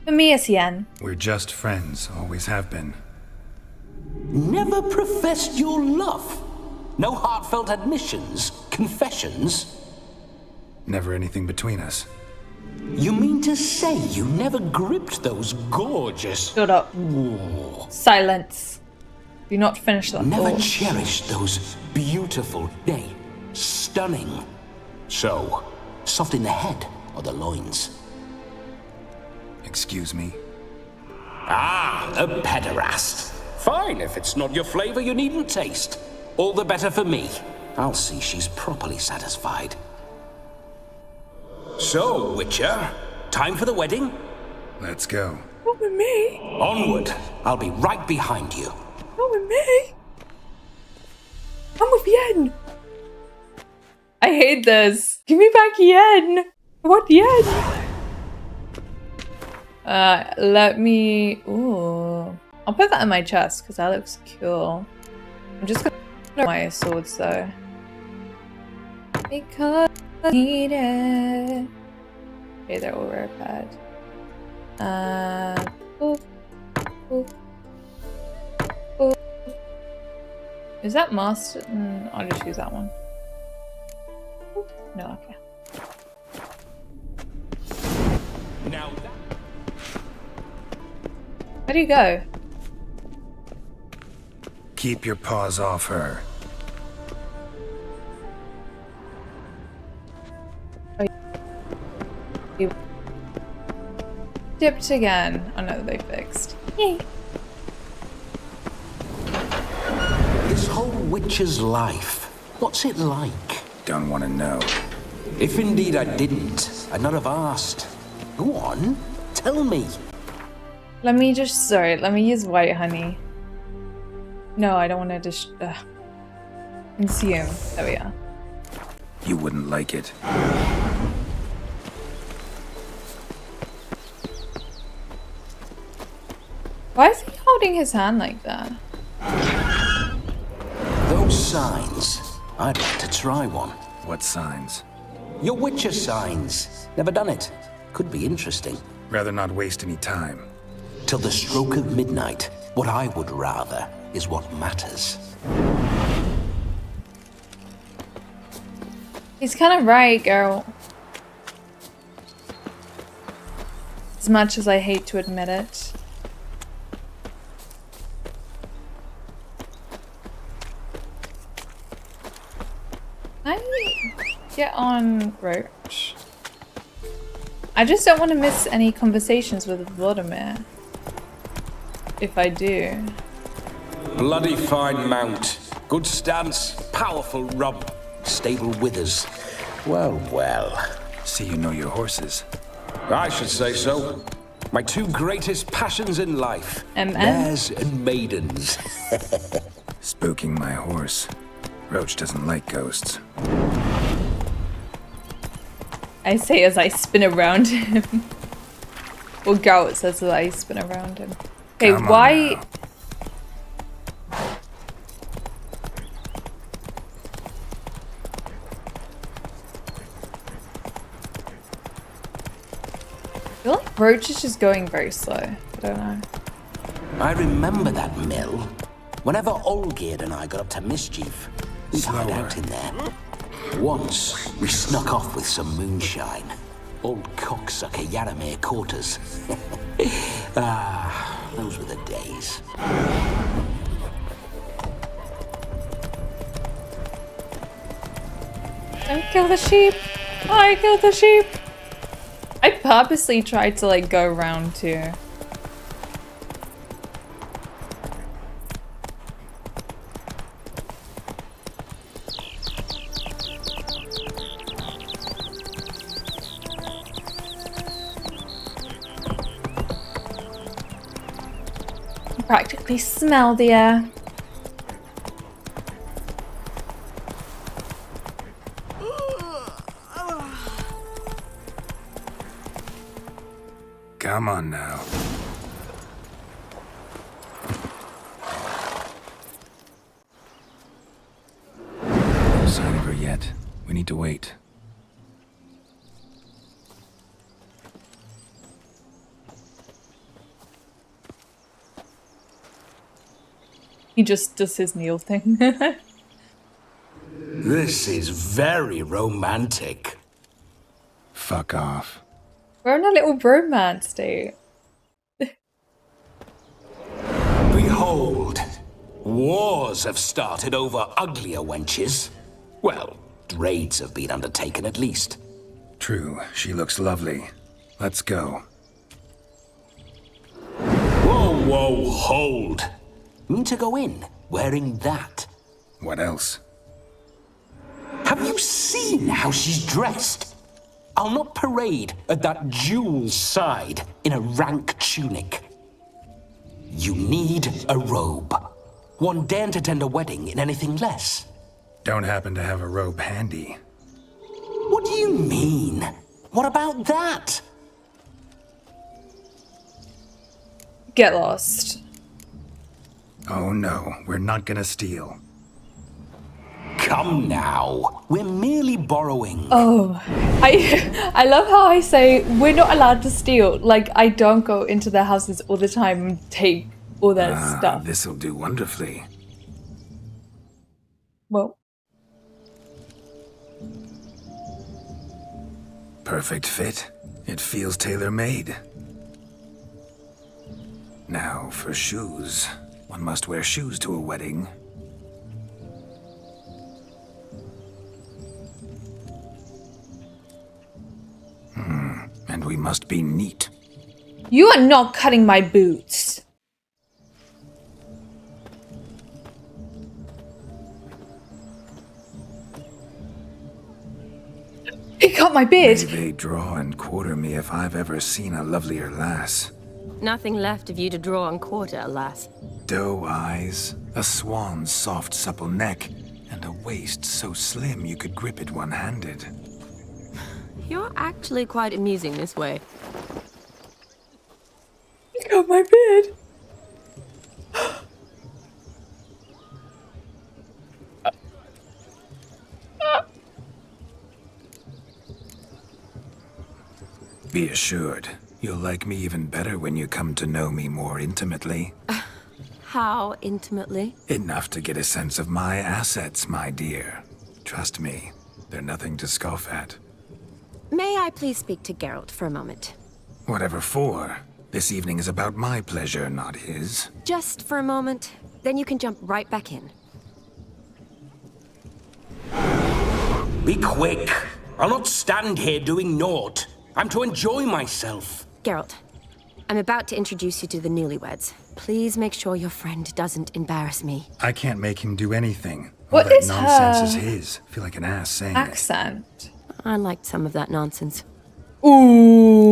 For me, it's Yen.
We're just friends, always have been.
Never professed your love? No heartfelt admissions, confessions?
Never anything between us.
You mean to say you never gripped those gorgeous...
Shut up. Silence. Do not finish that
Never
thought.
cherished those beautiful, nay, stunning. So, soft in the head or the loins?
Excuse me?
Ah, a pederast. Fine, if it's not your flavor, you needn't taste. All the better for me. I'll see she's properly satisfied. So, Witcher, time for the wedding?
Let's go.
Not with me.
Onward. I'll be right behind you.
Not with me. I'm with Yen. I hate this. Give me back Yen. I want Yen. Let me... Ooh. I'll put that in my chest because that looks cool. I'm just gonna put my swords though. Because I need it. Okay, they're all repaired. Oh. Is that master? I'll just use that one. No, okay.
Now
Where do you go?
Keep your paws off her.
You dipped again. Oh no, they fixed. Yay.
this whole witcher's life, what's it like?
Don't want to know.
If indeed I didn't, I'd not have asked. Go on, tell me.
Let me use white honey. No, I don't want to just consume. There we are.
You wouldn't like it.
Why is he holding his hand like that?
Those signs, I'd like to try one.
What signs?
Your witcher signs. Never done it. Could be interesting.
Rather not waste any time.
Till the stroke of midnight, what I would rather is what matters.
He's kind of right, girl. As much as I hate to admit it. Can I get on Roach? I just don't want to miss any conversations with Vlodomir. If I do.
Bloody fine mount. Good stance, powerful rump, stable withers. Well, well.
See you know your horses.
I should say so. My two greatest passions in life.
Mares
and maidens.
Spooking my horse. Roach doesn't like ghosts.
I say as I spin around him. Well, Gout says that I spin around him. Okay, why... I feel like Roach is just going very slow. I don't know.
I remember that mill. Whenever Olgerd and I got up to mischief, we'd hide out in there. Once, we snuck off with some moonshine. Old cocksucker Yaramir caught us. Those were the days.
Don't kill the sheep! I killed the sheep! I purposely tried to like go around too. Practically smell the air.
Come on now. No sign of her yet. We need to wait.
He just does his kneel thing.
This is very romantic.
Fuck off.
We're in a little romance state.
Behold, wars have started over uglier wenches. Well, raids have been undertaken at least.
True, she looks lovely. Let's go.
Whoa, whoa, hold. Mean to go in, wearing that.
What else?
Have you seen how she's dressed? I'll not parade at that jewel's side in a rank tunic. You need a robe. One daren't attend a wedding in anything less.
Don't happen to have a robe handy.
What do you mean? What about that?
Get lost.
Oh no, we're not gonna steal.
come now. We're merely borrowing.
Oh, I love how I say we're not allowed to steal. Like, I don't go into their houses all the time and take all their stuff.
This'll do wonderfully.
Well.
Perfect fit. It feels tailor-made. Now, for shoes. One must wear shoes to a wedding. And we must be neat.
You are not cutting my boots. He cut my beard.
May they draw and quarter me if I've ever seen a lovelier lass.
Nothing left of you to draw and quarter, alas.
Doe eyes, a swan's soft supple neck, and a waist so slim you could grip it one-handed.
You're actually quite amusing this way.
He cut my beard.
Be assured, you'll like me even better when you come to know me more intimately.
How intimately?
Enough to get a sense of my assets, my dear. Trust me, they're nothing to scoff at.
May I please speak to Geralt for a moment?
Whatever for. This evening is about my pleasure, not his.
Just for a moment, then you can jump right back in.
Be quick. I'll not stand here doing naught. I'm to enjoy myself.
Geralt, I'm about to introduce you to the newlyweds. Please make sure your friend doesn't embarrass me.
I can't make him do anything.
What
All that
is
nonsense
her
is his. Feel like an ass saying
accent?
it.
I liked some of that nonsense.
Ooh.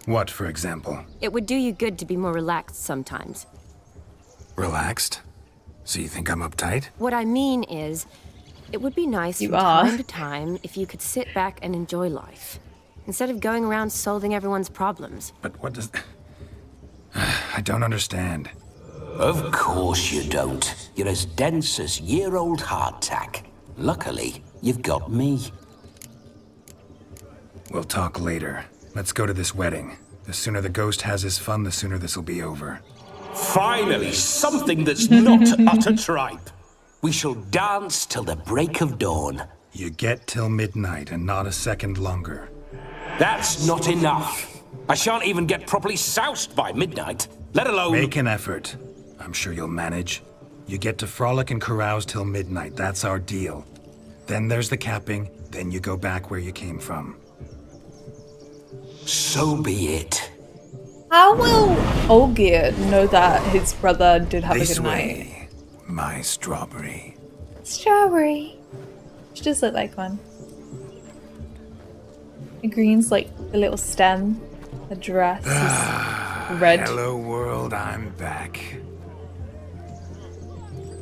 What, for example?
It would do you good to be more relaxed sometimes.
Relaxed? So you think I'm uptight?
What I mean is, it would be nice
You
from
are.
time to time if you could sit back and enjoy life, instead of going around solving everyone's problems.
But what does... I don't understand.
Of course you don't. You're as dense as year-old hardtack. Luckily, you've got me.
We'll talk later. Let's go to this wedding. The sooner the ghost has his fun, the sooner this'll be over.
Finally, something that's not utter tripe. We shall dance till the break of dawn.
You get till midnight and not a second longer.
That's not enough. I shan't even get properly soused by midnight, let alone...
Make an effort. I'm sure you'll manage. You get to frolic and carouse till midnight. That's our deal. Then there's the capping. Then you go back where you came from.
So be it.
How will Olgierd know that his brother did have a
This
good night?
way, my strawberry.
Strawberry. She does look like one. The green's like the little stem. The dress is red.
Hello world, I'm back.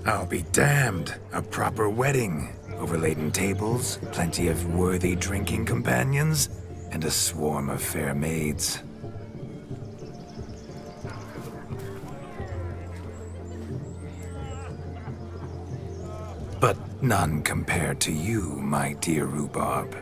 I'll be damned. A proper wedding. Overladen tables, plenty of worthy drinking companions, and a swarm of fair maids. But none compared to you, my dear rhubarb.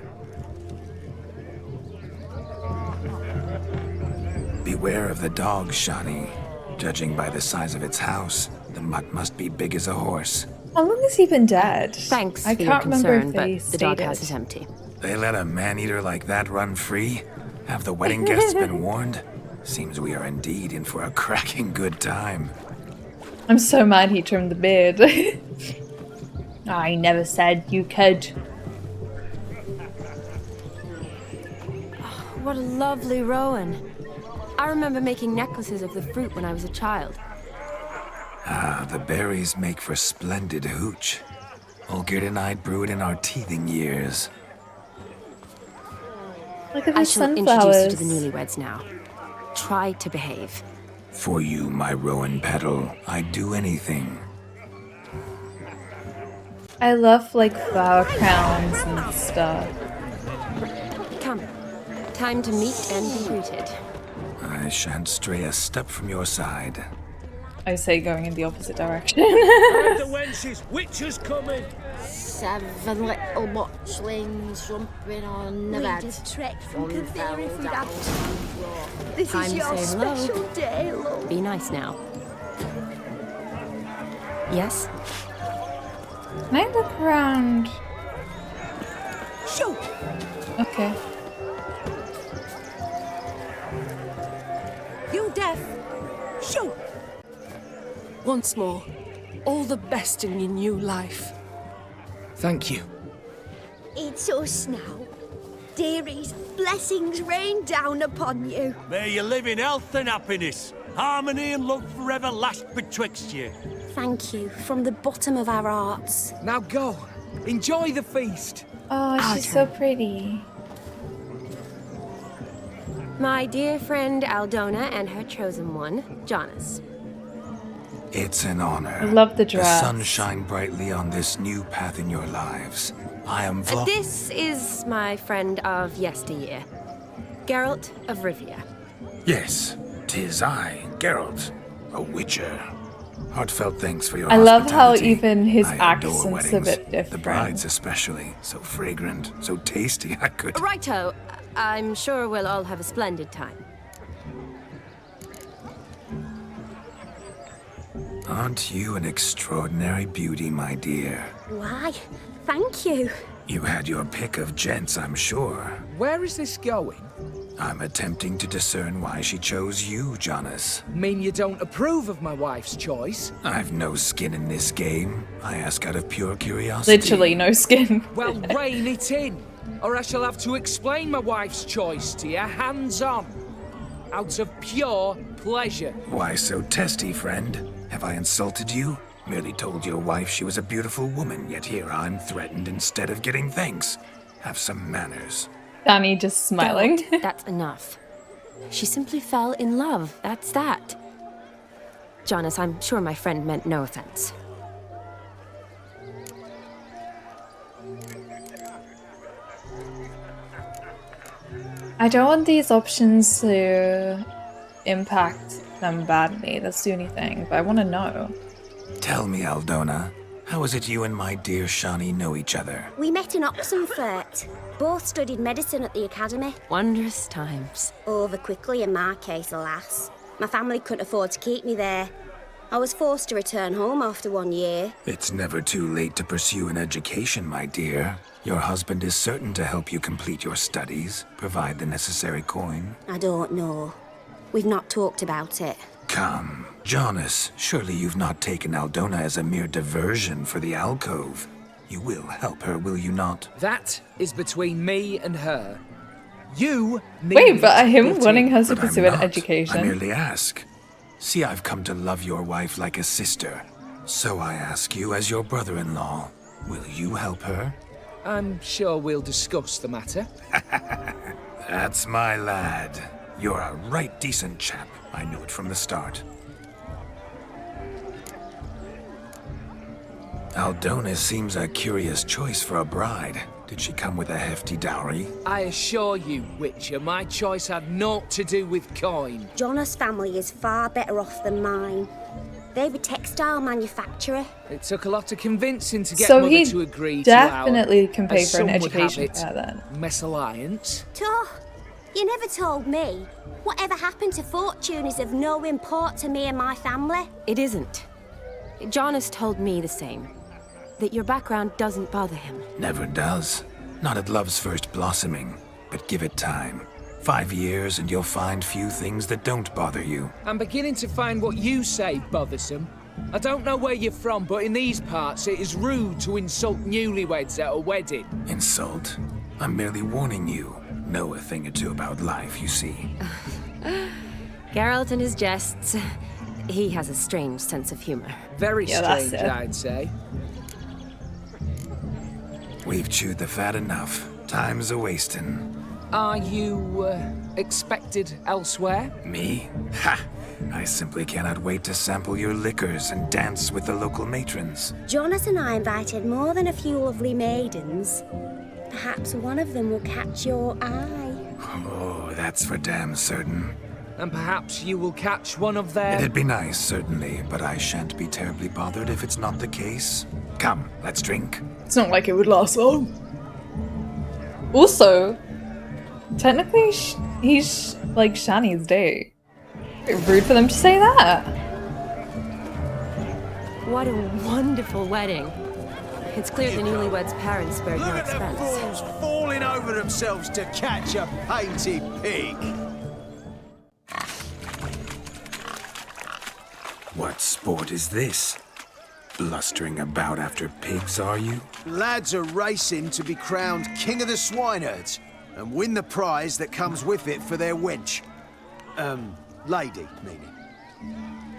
Beware of the dog, Shani. Judging by the size of its house, the mutt must be big as a horse.
How long has he been dead?
Thanks
I
for your
can't remember
concern,
if
but
they
the doghouse
stated.
is empty.
They let a man-eater like that run free? Have the wedding guests been warned? Seems we are indeed in for a cracking good time.
I'm so mad he trimmed the beard. I never said you could.
What a lovely rowan. I remember making necklaces of the fruit when I was a child.
Ah, the berries make for splendid hooch. Olgierd and I brewed in our teething years.
Look at
I
these
shall
sunflowers.
introduce you to the newlyweds now. Try to behave.
For you, my rowan petal, I'd do anything.
I love like flower crowns and stuff.
Come. Time to meet and be greeted.
I shan't stray a step from your side.
I say going in the opposite direction.
The wenches, witches coming.
7 little botchlings jumping on the bed.
We'd have trekked from
One
Kildare
fell
if we'd
down
had
on
to.
the floor.
This
Time
is
to
your
say hello.
special day, love.
Be nice now. Yes?
Can I look around?
Shoot!
Okay.
You deaf? Shoot!
Once more, all the best in your new life.
Thank you.
It's us now. Dearies, blessings rain down upon you.
May you live in health and happiness. Harmony and love forever last betwixt you.
Thank you from the bottom of our hearts.
Now go. Enjoy the feast.
Oh, she's so pretty.
My dear friend Aldona and her chosen one, Jonas.
It's an honor.
I love the dress.
The sun shine brightly on this new path in your lives. I am
This is my friend of yesteryear, Geralt of Rivia.
Yes, 'tis I, Geralt, a witcher. Heartfelt thanks for your
I love how
hospitality.
even his
I adore
accent's a
weddings.
bit different.
The brides especially, so fragrant, so tasty, I could...
Righto, I'm sure we'll all have a splendid time.
Aren't you an extraordinary beauty, my dear?
Why, thank you.
You had your pick of gents, I'm sure.
Where is this going?
I'm attempting to discern why she chose you, Jonas.
Mean you don't approve of my wife's choice?
I've no skin in this game. I ask out of pure curiosity.
Literally no skin.
Well, rein it in, or I shall have to explain my wife's choice to you hands-on. Out of pure pleasure.
Why so testy, friend? Have I insulted you? Merely told your wife she was a beautiful woman, yet here I'm threatened instead of getting thanks. Have some manners.
Danny just smiling.
That's enough. She simply fell in love, that's that. Jonas, I'm sure my friend meant no offense.
I don't want these options to impact them badly. That's the only thing, but I want to know.
Tell me, Aldona, how is it you and my dear Shani know each other?
We met in Oxenfurt. Both studied medicine at the academy.
Wondrous times.
Over quickly in my case, alas. My family couldn't afford to keep me there. I was forced to return home after 1 year.
It's never too late to pursue an education, my dear. Your husband is certain to help you complete your studies, provide the necessary coin.
I don't know. We've not talked about it.
Come, Jonas, surely you've not taken Aldona as a mere diversion for the alcove. You will help her, will you not?
That is between me and her. You need
Wait, but him
to
wanting her to
But I'm
pursue an
not.
education.
I merely ask. See, I've come to love your wife like a sister. So I ask you as your brother-in-law, will you help her?
I'm sure we'll discuss the matter.
That's my lad. You're a right decent chap. I knew it from the start. Aldona seems a curious choice for a bride. Did she come with a hefty dowry?
I assure you, Witcher, my choice had naught to do with coin.
Jonas' family is far better off than mine. They're a textile manufacturer.
It took a lot of convincing to get
So
Mother
he
to agree
definitely
to
can
our,
pay
as
for an
some would have
education
it,
for her then.
mesalliance.
You never told me. Whatever happened to fortune is of no import to me and my family.
It isn't. Jonas told me the same. That your background doesn't bother him.
Never does. Not at love's first blossoming. But give it time. 5 years and you'll find few things that don't bother you.
I'm beginning to find what you say bothersome. I don't know where you're from, but in these parts it is rude to insult newlyweds at a wedding.
Insult? I'm merely warning you. Know a thing or two about life, you see.
Geralt and his jests. He has a strange sense of humor.
Very
that's
strange,
it.
I'd say.
We've chewed the fat enough. Time's a-wasting.
Are you, expected elsewhere?
Me? Ha! I simply cannot wait to sample your liquors and dance with the local matrons.
Jonas and I invited more than a few lovely maidens. Perhaps one of them will catch your eye.
Oh, that's for damn certain.
and perhaps you will catch one of their...
It'd be nice, certainly, but I shan't be terribly bothered if it's not the case. Come, let's drink.
It's not like it would last long. Also, technically, he's like Shani's date. Rude for them to say that.
What a wonderful wedding. It's clear the newlyweds' parents spared no
Look at
expense.
the fools falling over themselves to catch a painted pig.
What sport is this? Blustering about after pigs, are you?
Lads are racing to be crowned king of the swineherds and win the prize that comes with it for their wench. Lady, meaning.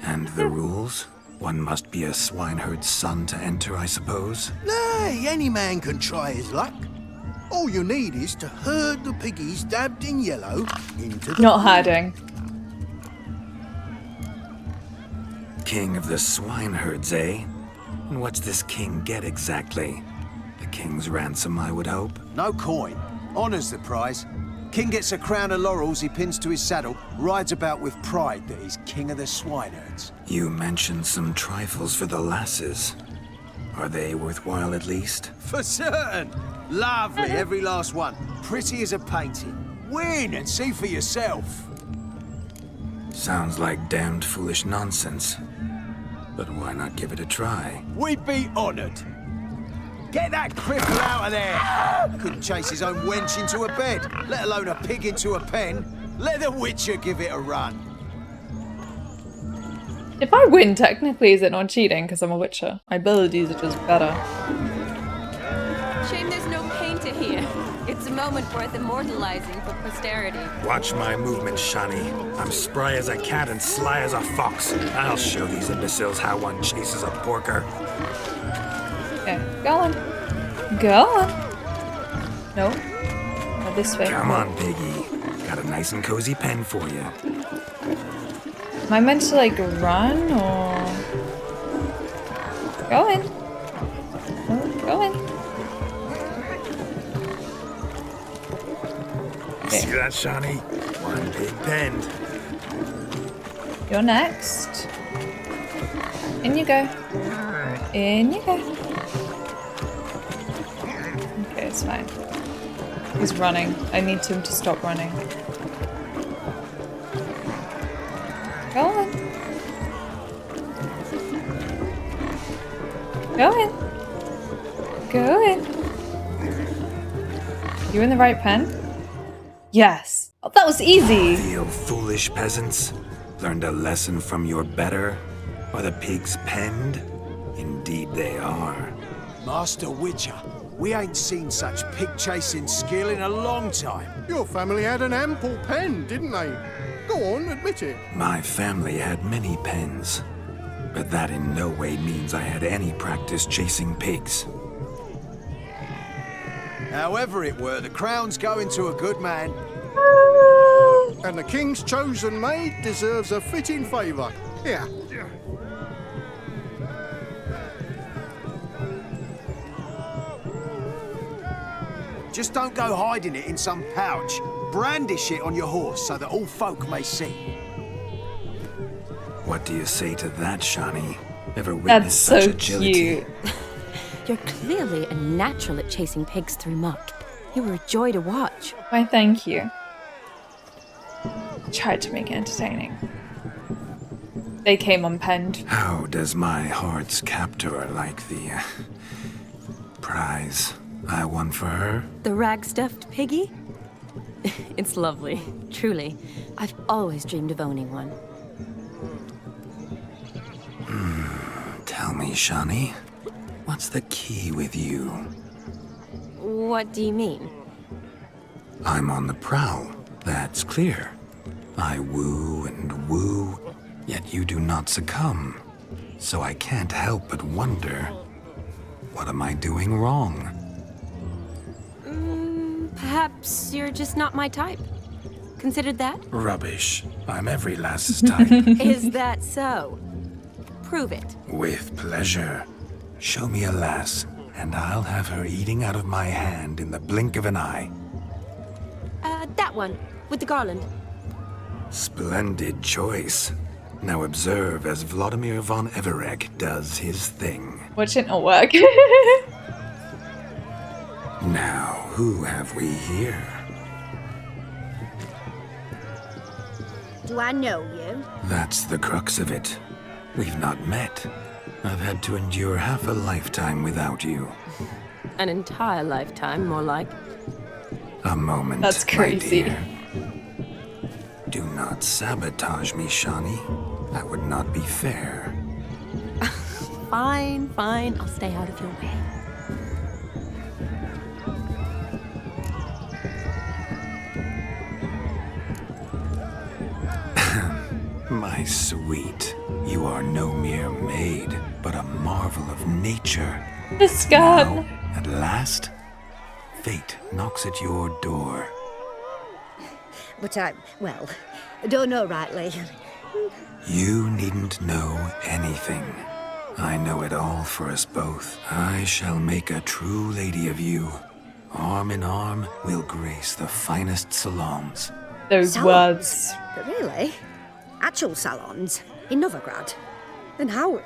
And the rules? One must be a swineherd's son to enter, I suppose?
Nay, any man can try his luck. All you need is to herd the piggies dabbed in yellow into the...
Not herding.
King of the swineherds, eh? And what's this king get exactly? The king's ransom, I would hope.
No coin. Honours the prize. King gets a crown of laurels he pins to his saddle, rides about with pride that he's king of the swineherds.
You mentioned some trifles for the lasses. Are they worthwhile at least?
For certain! Lovely, every last one. Pretty as a painting. Win and see for yourself.
Sounds like damned foolish nonsense. But why not give it a try?
We'd be honoured. Get that cripple out of there! Couldn't chase his own wench into a bed, let alone a pig into a pen. Let the Witcher give it a run.
If I win, technically, is it not cheating because I'm a Witcher? My abilities are just better.
Shame there's no painter here. It's a moment worth immortalizing for posterity.
Watch my movement, Shani. I'm spry as a cat and sly as a fox. I'll show these imbeciles how one chases a porker.
Okay, go on. Go on. No. Not this way.
Come on, piggy. Got a nice and cozy pen for you.
Am I meant to, like, run, or... Go in. Oh, go in. Okay.
See that, Shani? One big pen.
You're next. In you go. In you go. Okay, it's fine. He's running. I need him to stop running. Go on. Go in. Go in. You in the right pen? Yes. Oh, that was easy.
Feel foolish peasants? Learned a lesson from your better? Are the pigs penned? Indeed they are.
Master Witcher, we ain't seen such pig-chasing skill in a long time.
Your family had an ample pen, didn't they? Go on, admit it.
My family had many pens, but that in no way means I had any practice chasing pigs.
However it were, the crown's going to a good man.
And the king's chosen maid deserves a fitting favour. Here.
Just don't go hiding it in some pouch. Brandish it on your horse so that all folk may see.
What do you say to that, Shani? Ever witnessed
That's
such
so
agility?
cute.
You're clearly a natural at chasing pigs through muck. You were a joy to watch.
Why, thank you. Tried to make it entertaining. They came unpenned.
How does my heart's captor like the prize I won for her?
The rag-stuffed piggy? It's lovely, truly. I've always dreamed of owning one.
Tell me, Shani, what's the key with you?
What do you mean?
I'm on the prowl, that's clear. I woo and woo, yet you do not succumb. So I can't help but wonder, what am I doing wrong?
Perhaps you're just not my type. Considered that?
Rubbish. I'm every lass's type.
Is that so? Prove it.
With pleasure. Show me a lass, and I'll have her eating out of my hand in the blink of an eye.
That one, with the garland.
Splendid choice. Now observe as Vlodomir von Everek does his thing.
Watch it not work.
Now, who have we here?
Do I know you?
That's the crux of it. We've not met. I've had to endure half a lifetime without you.
An entire lifetime, more like.
A moment,
That's crazy.
my dear. Do not sabotage me, Shani. That would not be fair.
Fine, fine. I'll stay out of your way.
My sweet, you are no mere maid, but a marvel of nature.
The scan.
Now, at last, fate knocks at your door.
But I don't know rightly.
You needn't know anything. I know it all for us both. I shall make a true lady of you. Arm in arm, we'll grace the finest salons.
Those words.
But really? Actual salons? In Novigrad? And how?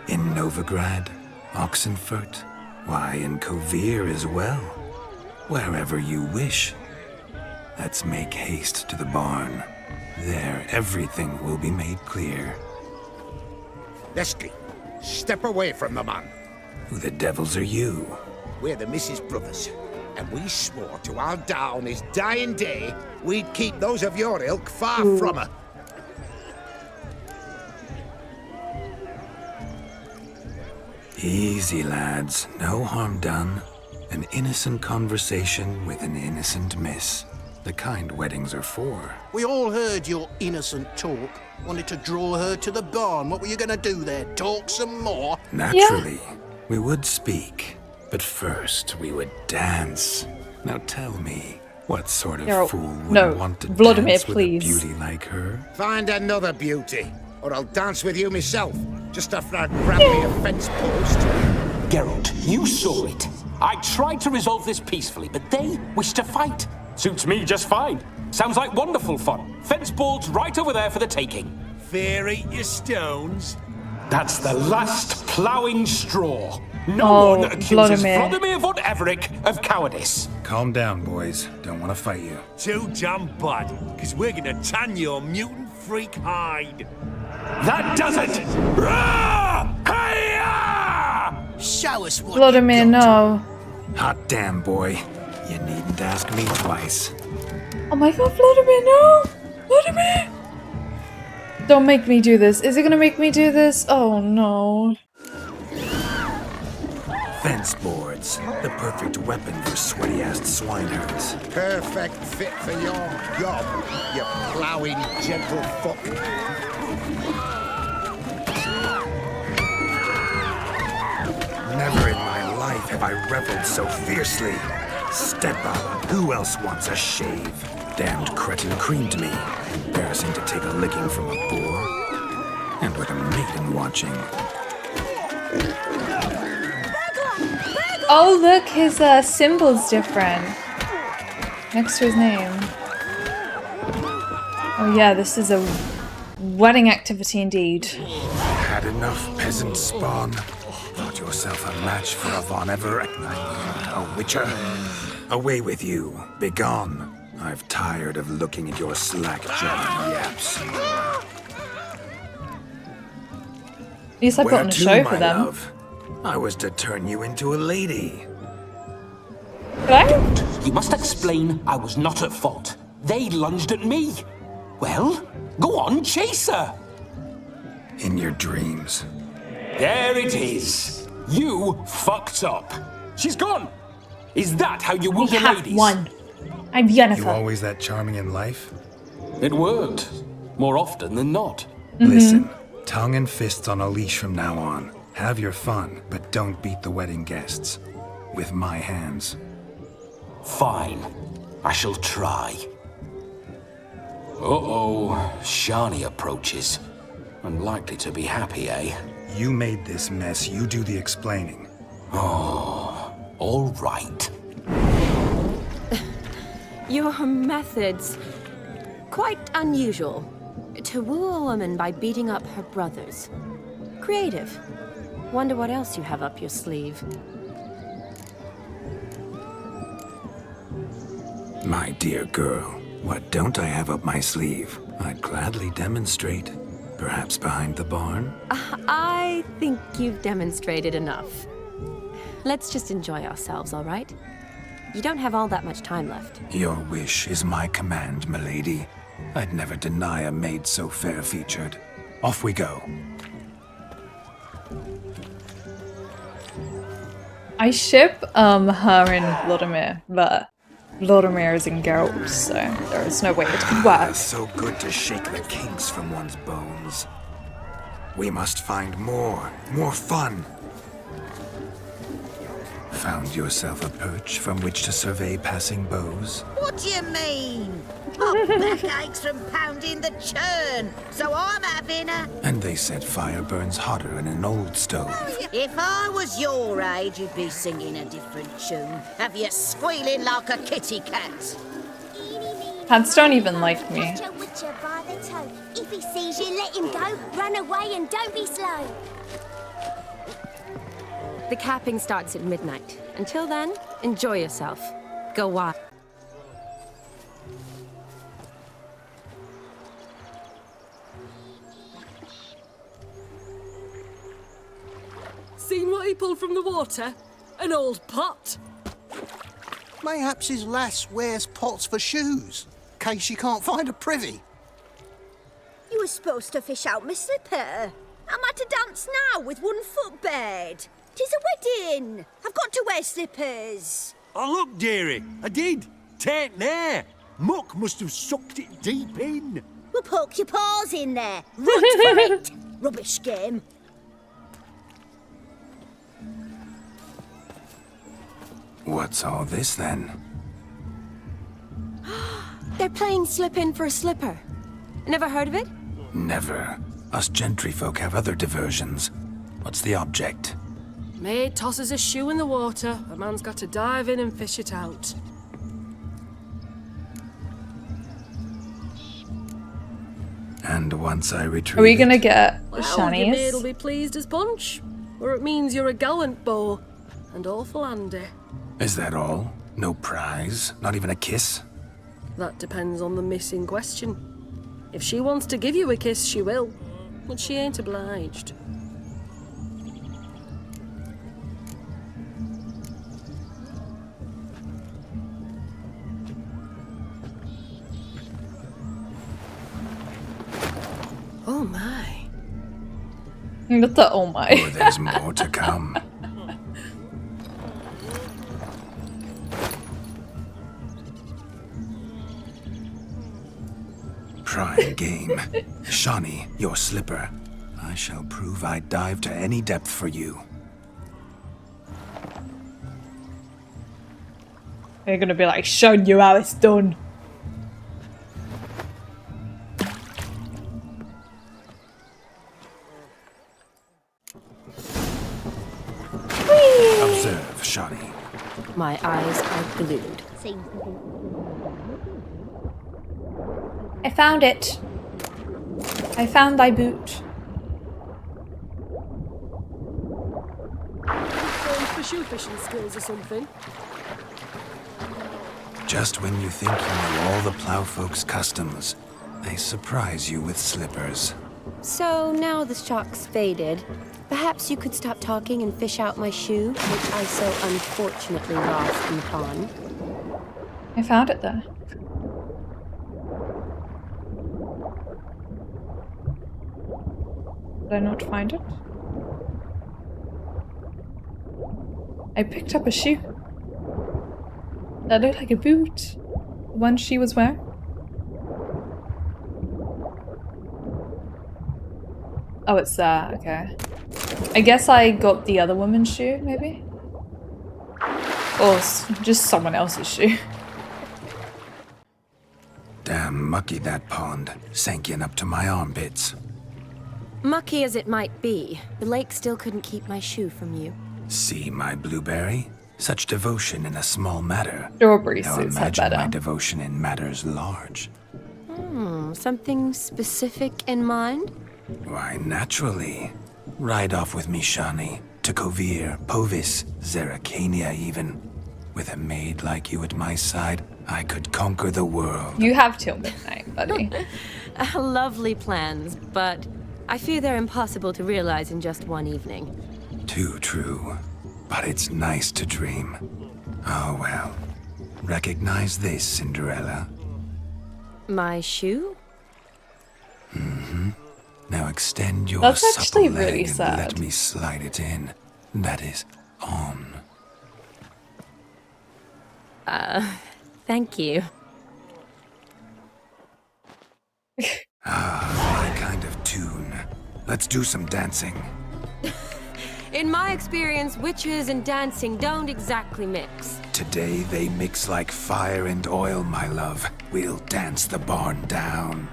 In Novigrad, Oxenfurt, why, in Kovir as well. Wherever you wish. Let's make haste to the barn. There, everything will be made clear.
Leslie, step away from the man.
Who the devils are you?
We're the Mrs. Brothers, and we swore to our down on his dying day we'd keep those of your ilk far from her.
Easy, lads. No harm done. An innocent conversation with an innocent miss. The kind weddings are for.
We all heard your innocent talk. Wanted to draw her to the barn. What were you gonna do there? Talk some more?
Naturally, we would speak. But first, we would dance. Now tell me, what sort of fool would want to
Vlodomir,
dance
please.
with a beauty like her?
Find another beauty, or I'll dance with you myself, just after I grab me a fence post.
Geralt, you saw it. I tried to resolve this peacefully, but they wish to fight. Suits me just fine. Sounds like wonderful fun. Fence boards right over there for the taking.
Fear eat your stones.
That's the last ploughing straw. No one accuses Vlodomir von Everek of cowardice.
Calm down, boys. Don't want to fight you.
Too damn bad, because we're gonna tan your mutant freak hide.
That does it! Rah! Hi-ya!
Show us what
Vlodomir, no.
Hot damn, boy. You needn't ask me twice.
Oh my god, Vlodomir, no! Vlodomir! Don't make me do this. Is it gonna make me do this? Oh no.
Fence boards. The perfect weapon for sweaty-assed swineherds.
Perfect fit for your job, you ploughing gentle fuck.
Never in my life have I reveled so fiercely. Step up. Who else wants a shave? Damned cretin creamed me. Embarrassing to take a licking from a boar. And with a maiden watching.
Oh look, his symbol's different. Next to his name. Oh yeah, this is a wedding activity indeed.
Had enough, peasant spawn. Thought yourself a match for a von Everek, a witcher. Away with you. Begone. I've tired of looking at your slack-jawed yaps.
At least I put on a show for them.
Love? I was to turn you into a lady.
Don't. You must explain I was not at fault. They lunged at me. Well, go on, chase her.
In your dreams.
There it is. You fucked up. She's gone. Is that how you woo the ladies?
Won. I'm Yennefer.
You always that charming in life?
It worked. More often than not.
Listen, tongue and fists on a leash from now on. Have your fun, but don't beat the wedding guests. With my hands.
Fine. I shall try. Uh-oh. Shani approaches. Unlikely to be happy, eh?
You made this mess. You do the explaining.
Oh, all right.
Your methods... Quite unusual. To woo a woman by beating up her brothers. Creative. Wonder what else you have up your sleeve.
My dear girl, what don't I have up my sleeve? I'd gladly demonstrate. Perhaps behind the barn?
I think you've demonstrated enough. Let's just enjoy ourselves, all right? You don't have all that much time left.
Your wish is my command, milady. I'd never deny a maid so fair-featured. Off we go.
I ship her and Vlodomir, but Vlodomir is in Geralt, so there is no way it could work.
It's so good to shake the kinks from one's bones. We must find more fun. Found yourself a perch from which to survey passing beaux?
What do you mean? My back aches from pounding the churn, so I'm having a...
And they said fire burns hotter in an old stove.
If I was your age, you'd be singing a different tune. Have you squealing like a kitty cat?
Cats don't even like me.
Catch a witcher by the toe. If he sees you, let him go. Run away and don't be slow.
The capping starts at midnight. Until then, enjoy yourself. Go wild.
Seen what he pulled from the water? An old pot.
Mayhaps his lass wears pots for shoes, in case she can't find a privy.
You were supposed to fish out my slipper. I'm at a dance now with one foot bared. 'Tis a wedding. I've got to wear slippers.
Oh, look, dearie, I did. Tain't there. Muck must have sucked it deep in.
Well, poke your paws in there. Run for it. Rubbish game.
What's all this, then?
They're playing slip-in for a slipper. Never heard of it?
Never. Us gentry folk have other diversions. What's the object?
Maid tosses a shoe in the water. A man's got to dive in and fish it out.
And once I retrieve
Are we gonna get
Well, your
Shani's?
maid'll be pleased as punch. Or it means you're a gallant beau. And awful handy.
Is that all? No prize? Not even a kiss?
That depends on the miss in question. If she wants to give you a kiss, she will. But she ain't obliged. Oh my.
What the oh my?
Oh, there's more to come. Prime game. Shani, your slipper. I shall prove I'd dive to any depth for you.
They're gonna be like, showing you how it's done.
Observe, Shani.
My eyes are glued.
I found it. I found thy boot.
Going for shoe fishing skills or something?
Just when you think you know all the plowfolk's customs, they surprise you with slippers.
So now the shock's faded. Perhaps you could stop talking and fish out my shoe, which I so unfortunately lost in the pond.
I found it there. Did I not find it? I picked up a shoe. That looked like a boot. The one she was wearing. Oh, it's there. Okay. I guess I got the other woman's shoe, maybe? Or just someone else's shoe.
Damn mucky that pond, sank in up to my armpits.
Mucky as it might be, the lake still couldn't keep my shoe from you.
See my blueberry? Such devotion in a small matter.
Strawberry
Now
suits have
imagine
better.
my devotion in matters large.
Something specific in mind?
Why, naturally. Ride off with me, Shani. To Kovir, Povis, Zeracania even. With a maid like you at my side, I could conquer the world.
You have till midnight, buddy.
Lovely plans, but I fear they're impossible to realize in just one evening.
Too true. But it's nice to dream. Oh well. Recognize this, Cinderella?
My shoe?
Mm-hmm. Now extend your
That's
supple
actually
leg
really
and
sad.
let me slide it in. That is, on.
Thank you.
My kind of tune. Let's do some dancing.
In my experience, witches and dancing don't exactly mix.
Today they mix like fire and oil, my love. We'll dance the barn down.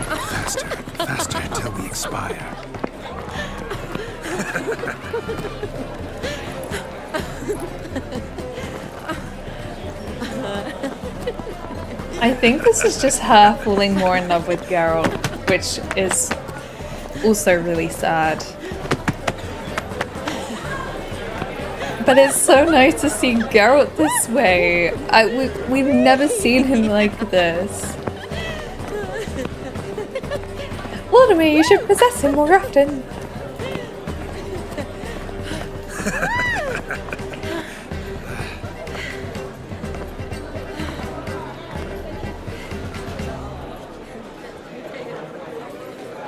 Faster, faster till we expire.
I think this is just her falling more in love with Geralt, which is also really sad. But it's so nice to see Geralt this way. We've never seen him like this. Vlodomir, you should possess him more often.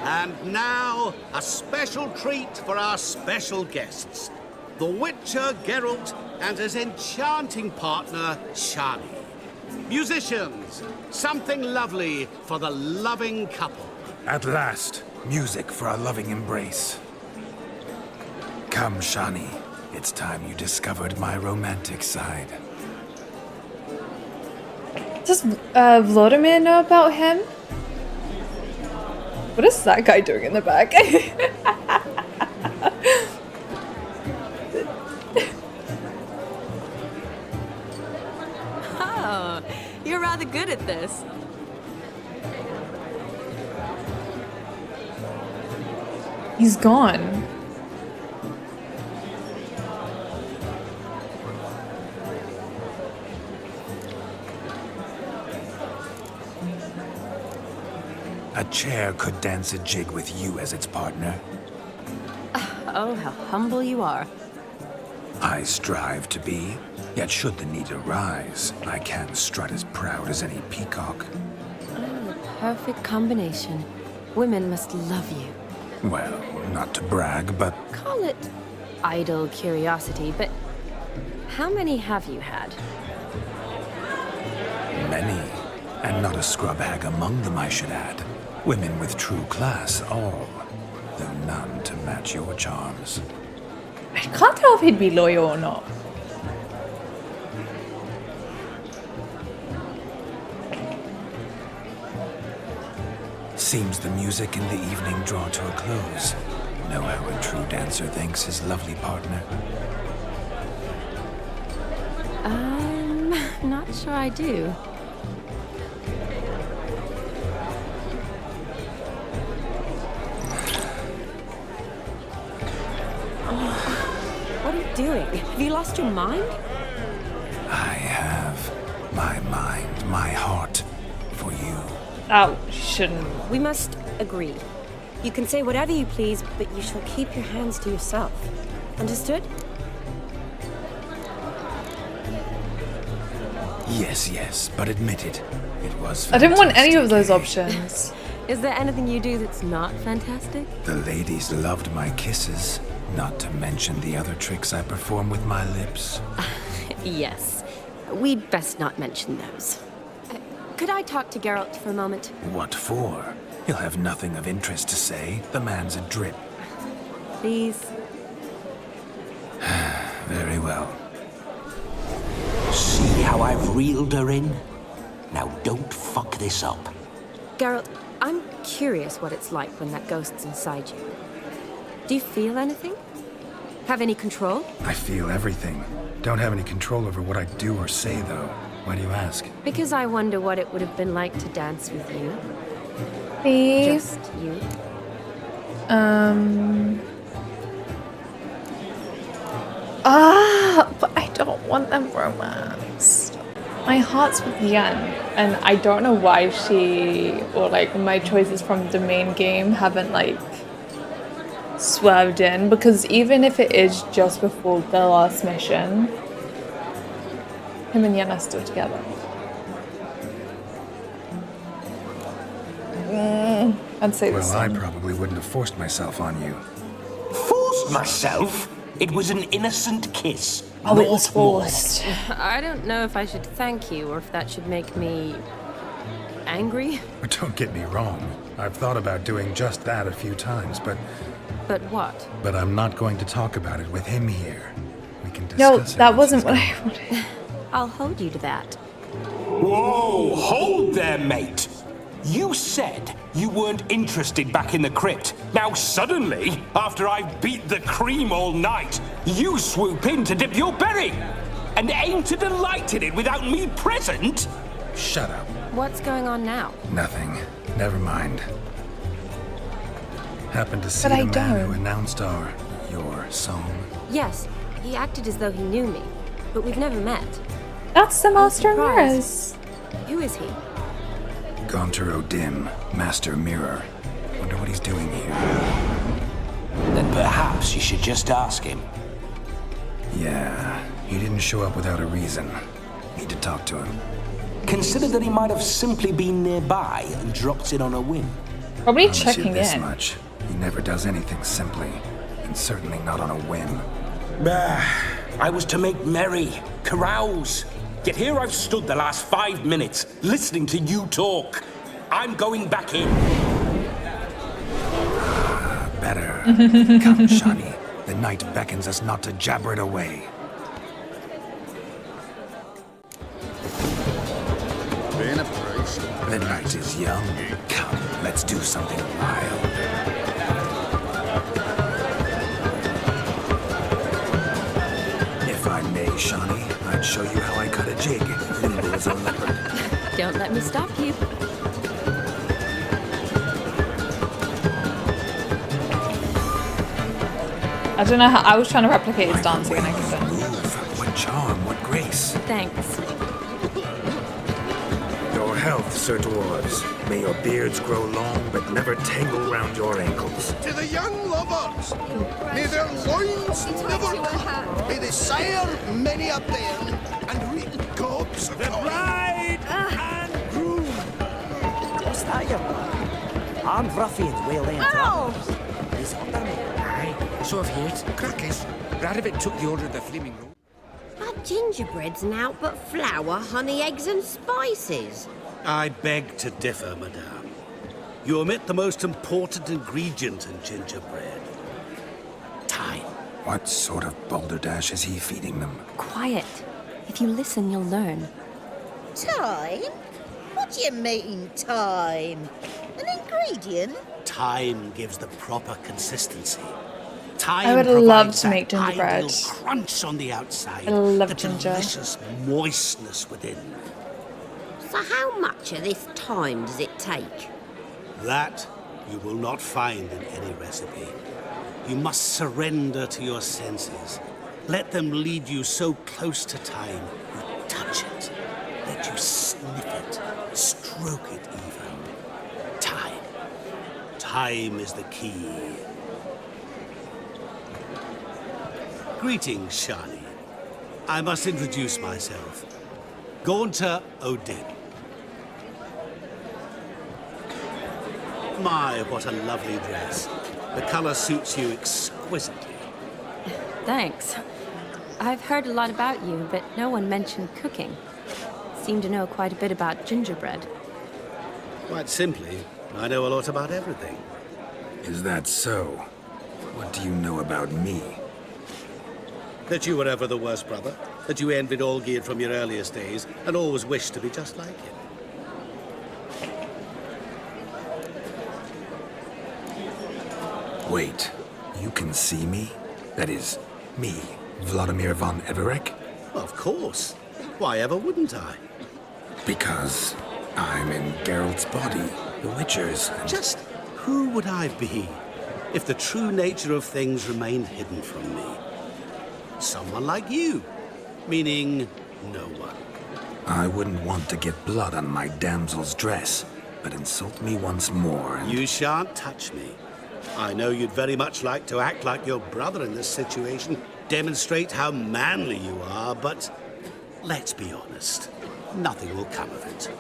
And now, a special treat for our special guests. The Witcher Geralt and his enchanting partner, Shani. Musicians, something lovely for the loving couple.
At last, music for our loving embrace. Come, Shani. It's time you discovered my romantic side.
Does Vlodomir know about him? What is that guy doing in the back?
Oh, you're rather good at this.
He's gone.
A chair could dance a jig with you as its partner.
Oh, how humble you are.
I strive to be, yet should the need arise, I can strut as proud as any peacock.
Oh, the perfect combination. Women must love you.
Well, not to brag, but
Call it idle curiosity, but how many have you had?
many. And not a scrub hag among them, I should add. Women with true class, all. Though none to match your charms.
I can't tell if he'd be loyal or not.
Seems the music in the evening draw to a close. Know how a true dancer thanks his lovely partner.
I'm not sure I do. What are you doing? Have you lost your mind?
I have my mind, my heart for you.
Oh, shouldn't.
We must agree. You can say whatever you please, but you shall keep your hands to yourself. Understood?
Yes, yes, but admit it. It was
I didn't want any of those
fantastic.
options.
Is there anything you do that's not fantastic?
The ladies loved my kisses, not to mention the other tricks I perform with my lips.
Yes. We'd best not mention those. Could I talk to Geralt for a moment?
What for? He'll have nothing of interest to say. The man's a drip.
Please.
Very well.
See how I've reeled her in? Now don't fuck this up.
Geralt, I'm curious what it's like when that ghost's inside you. Do you feel anything? Have any control?
I feel everything. Don't have any control over what I do or say, though. Why do you ask?
Because I wonder what it would have been like to dance with you.
Please.
Just you.
But I don't want them romanced. My heart's with Yen, and I don't know why my choices from the main game haven't swerved in, because even if it is just before the last mission, him and Yen are still together. I'd say
well, I probably wouldn't have forced myself on you.
Forced myself? It was an innocent kiss.
Oh, it was forced.
I don't know if I should thank you or if that should make me angry.
Don't get me wrong. I've thought about doing just that a few times, but...
But what?
But I'm not going to talk about it with him here. We can discuss
No,
it.
that wasn't what I wanted.
I'll hold you to that.
Whoa, hold there, mate. You said you weren't interested back in the crypt. Now suddenly, after I've beat the cream all night, you swoop in to dip your berry and aim to delight in it without me present?
Shut up.
What's going on now?
Nothing. Never mind. Happened to see the man who announced your song?
Yes, he acted as though he knew me, but we've never met.
That's the Master of Mirrors.
Who is he?
Gaunter O'Dim, Master Mirror. Wonder what he's doing here.
Then perhaps you should just ask him.
Yeah, he didn't show up without a reason. Need to talk to him.
Consider that he might have simply been nearby and dropped in on a whim.
Probably
Promise
checking
you this
in.
much. He never does anything simply, and certainly not on a whim.
I was to make merry, carouse. Yet here I've stood the last 5 minutes, listening to you talk. I'm going back in.
Better. Come, Shani. The night beckons us not to jabber it away.
Being a priest.
The night is young. Come, let's do something wild. If I may, Shani, I'd show you how I cut a jig, nimble as a leopard.
Don't let me stop you.
I don't know how. I was trying to replicate his dancing and I couldn't.
What charm, what grace.
Thanks.
Your health, Sir Dwarves. May your beards grow long, but never tangle round your ankles.
To the young lovers, may their loins never cut. May they sire many a bairn and reap gobs of the
bride and groom. What's that, you armed ruffians wailing for He's under me. Aye, so I've heard. Crackers. Rabbit took the order of the flaming roll.
That gingerbread's naught but flour, honey, eggs and spices.
I beg to differ, madame. You omit the most important ingredient in gingerbread. Time.
What sort of balderdash is he feeding them?
Quiet. If you listen, you'll learn.
Time? What do you mean, time? An ingredient?
Time gives the proper consistency. Time
I would love to make
that
gingerbread.
ideal crunch on the outside.
I love
the
ginger.
delicious moistness within.
So how much of this time does it take?
That you will not find in any recipe. You must surrender to your senses. Let them lead you so close to time, you touch it. Let you sniff it, stroke it even. Time. Time is the key. Greetings, Shani. I must introduce myself. Gaunter O'Dim. My, what a lovely dress. The color suits you exquisitely.
Thanks. I've heard a lot about you, but no one mentioned cooking. Seem to know quite a bit about gingerbread.
Quite simply, I know a lot about everything.
Is that so? What do you know about me?
That you were ever the worst brother, that you envied Olgierd from your earliest days, and always wished to be just like him.
Wait, you can see me? That is, me, Vlodomir von Everek?
Of course. Why ever wouldn't I?
Because I'm in Geralt's body, the Witcher's.
Just who would I be if the true nature of things remained hidden from me? Someone like you, meaning no one.
I wouldn't want to get blood on my damsel's dress, but insult me once more and...
You shan't touch me. I know you'd very much like to act like your brother in this situation, demonstrate how manly you are, but let's be honest, nothing will come of it.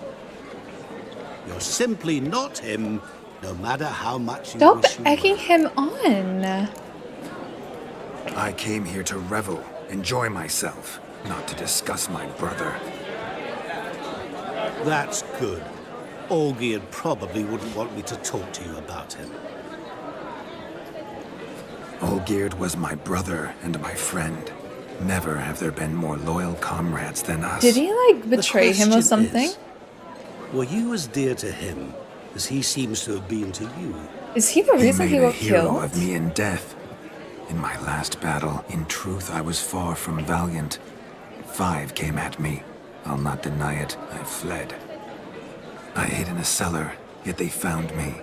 You're simply not him, no matter how much you
Stop
wish you
egging
were.
him on.
I came here to revel, enjoy myself, not to discuss my brother.
That's good. Olgierd probably wouldn't want me to talk to you about him.
Olgierd was my brother and my friend. Never have there been more loyal comrades than us.
Did he, like, betray him or something?
Were you as dear to him as he seems to have been to you?
Is he the reason he
made a
got
hero
killed?
of me in death. In my last battle, in truth, I was far from valiant. 5 came at me. I'll not deny it, I fled. I hid in a cellar, yet they found me,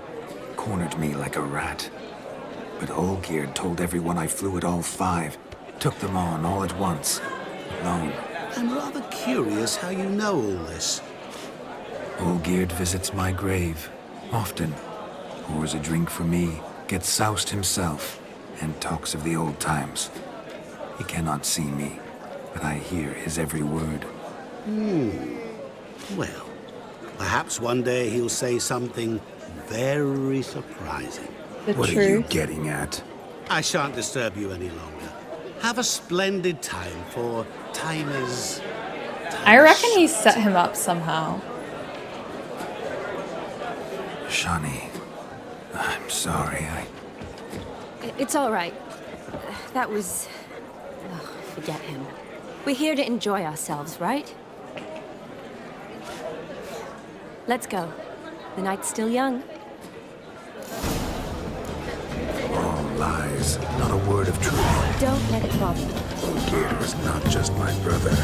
cornered me like a rat. But Olgierd told everyone I flew at all 5, took them on all at once, alone.
I'm rather curious how you know all this.
Olgierd visits my grave, often, pours a drink for me, gets soused himself, and talks of the old times. He cannot see me, but I hear his every word.
Well, perhaps one day he'll say something very surprising.
What are you getting at?
I shan't disturb you any longer. Have a splendid time, for time is...
I reckon he set him up somehow.
Shani, I'm sorry,
It's all right. That was... Oh, forget him. We're here to enjoy ourselves, right? Let's go. The night's still young.
All lies, not a word of truth.
Don't let it bother you.
Olgierd was not just my brother.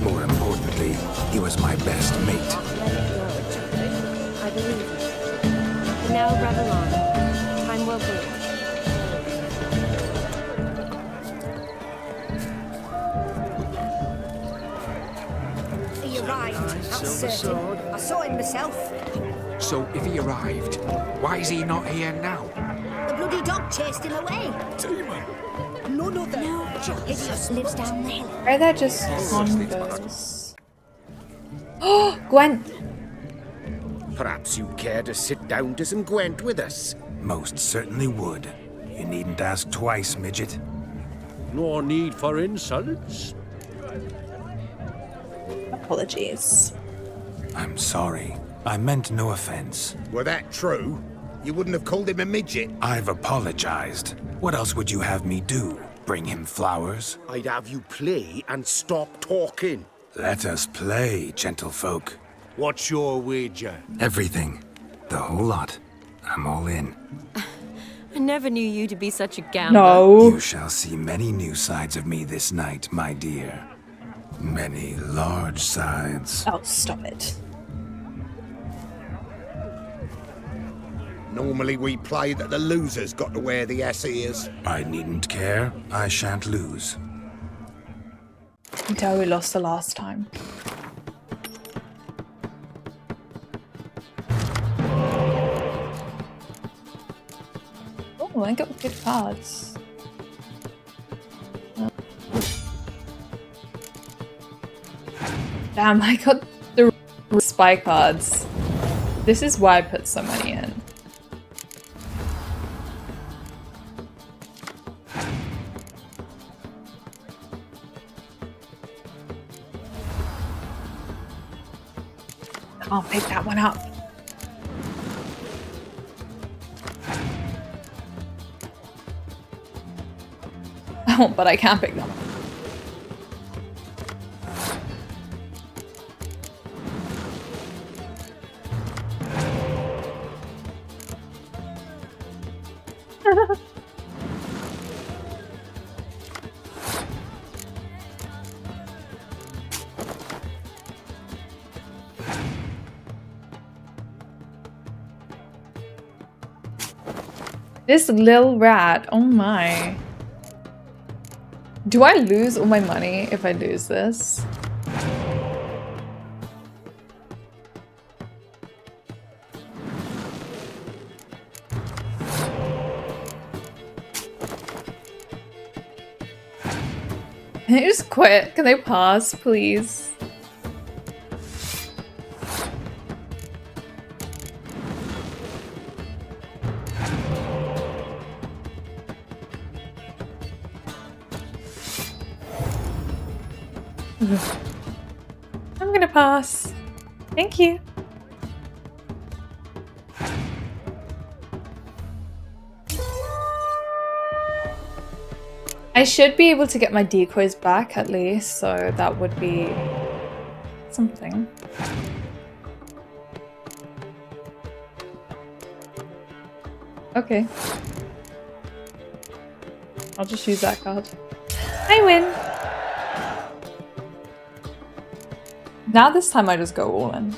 More importantly, he was my best mate.
I believe you. And now run along. Time well played.
He arrived, that's certain. I saw him myself.
So if he arrived, why is he not here now?
The bloody dog chased him away.
Demon!
None other. No, hideous lives down the hill.
Are there just convos? Oh, Gwent!
Perhaps you care to sit down to some Gwent with us?
Most certainly would. You needn't ask twice, midget.
No need for insults.
Apologies.
I'm sorry. I meant no offense.
Were that true? You wouldn't have called him a midget?
I've apologized. What else would you have me do? Bring him flowers?
I'd have you play and stop talking.
Let us play, gentlefolk.
What's your wager?
Everything. The whole lot. I'm all in.
I never knew you to be such a gambler.
No.
You shall see many new sides of me this night, my dear. Many large sides.
Oh, stop it.
Normally we play that the loser's got to wear the ass ears.
I needn't care. I shan't lose.
Until we lost the last time. Oh, I got good cards. Damn, I got the spy cards. This is why I put so many in. Can't pick that one up. Oh, but I can't pick them up. This little rat, oh my. Do I lose all my money if I lose this? Can they just quit? Can they pass, please? I'm gonna pass. Thank you. I should be able to get my decoys back at least, so that would be something. Okay. I'll just use that card. I win! Now this time I just go all in.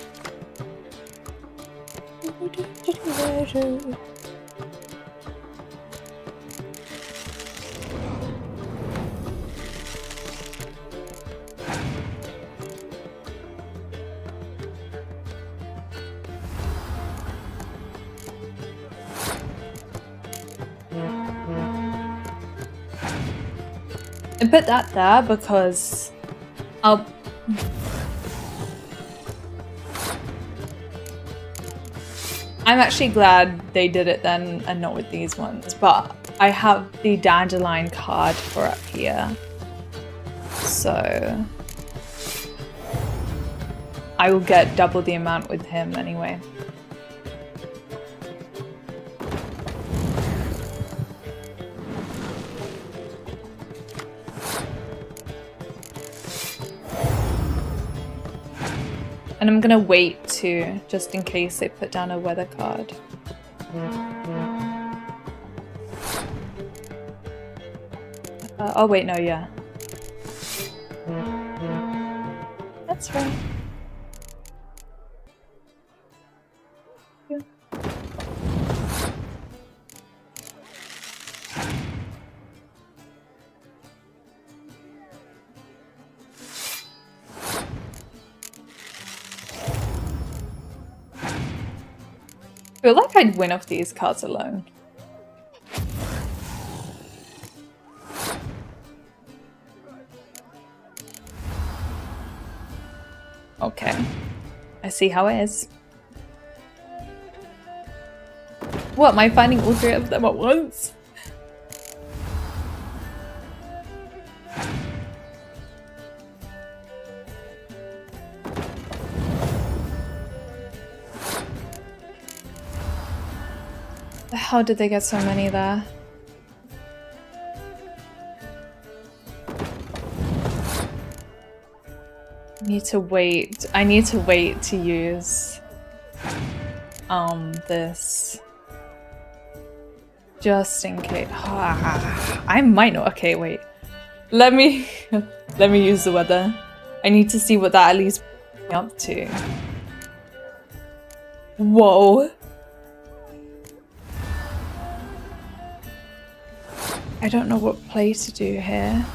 I put that there because I'm actually glad they did it then and not with these ones, but I have the dandelion card for up here, so I will get double the amount with him anyway. And I'm gonna wait too, just in case they put down a weather card. Oh wait, no, yeah. That's right. Yeah. I feel like I'd win off these cards alone. Okay. I see how it is. What, am I finding all three of them at once? How did they get so many there? I need to wait. I need to wait to use this. Just in case. I might not. Okay, wait. Let me use the weather. I need to see what that at least up to. Whoa. I don't know what play to do here.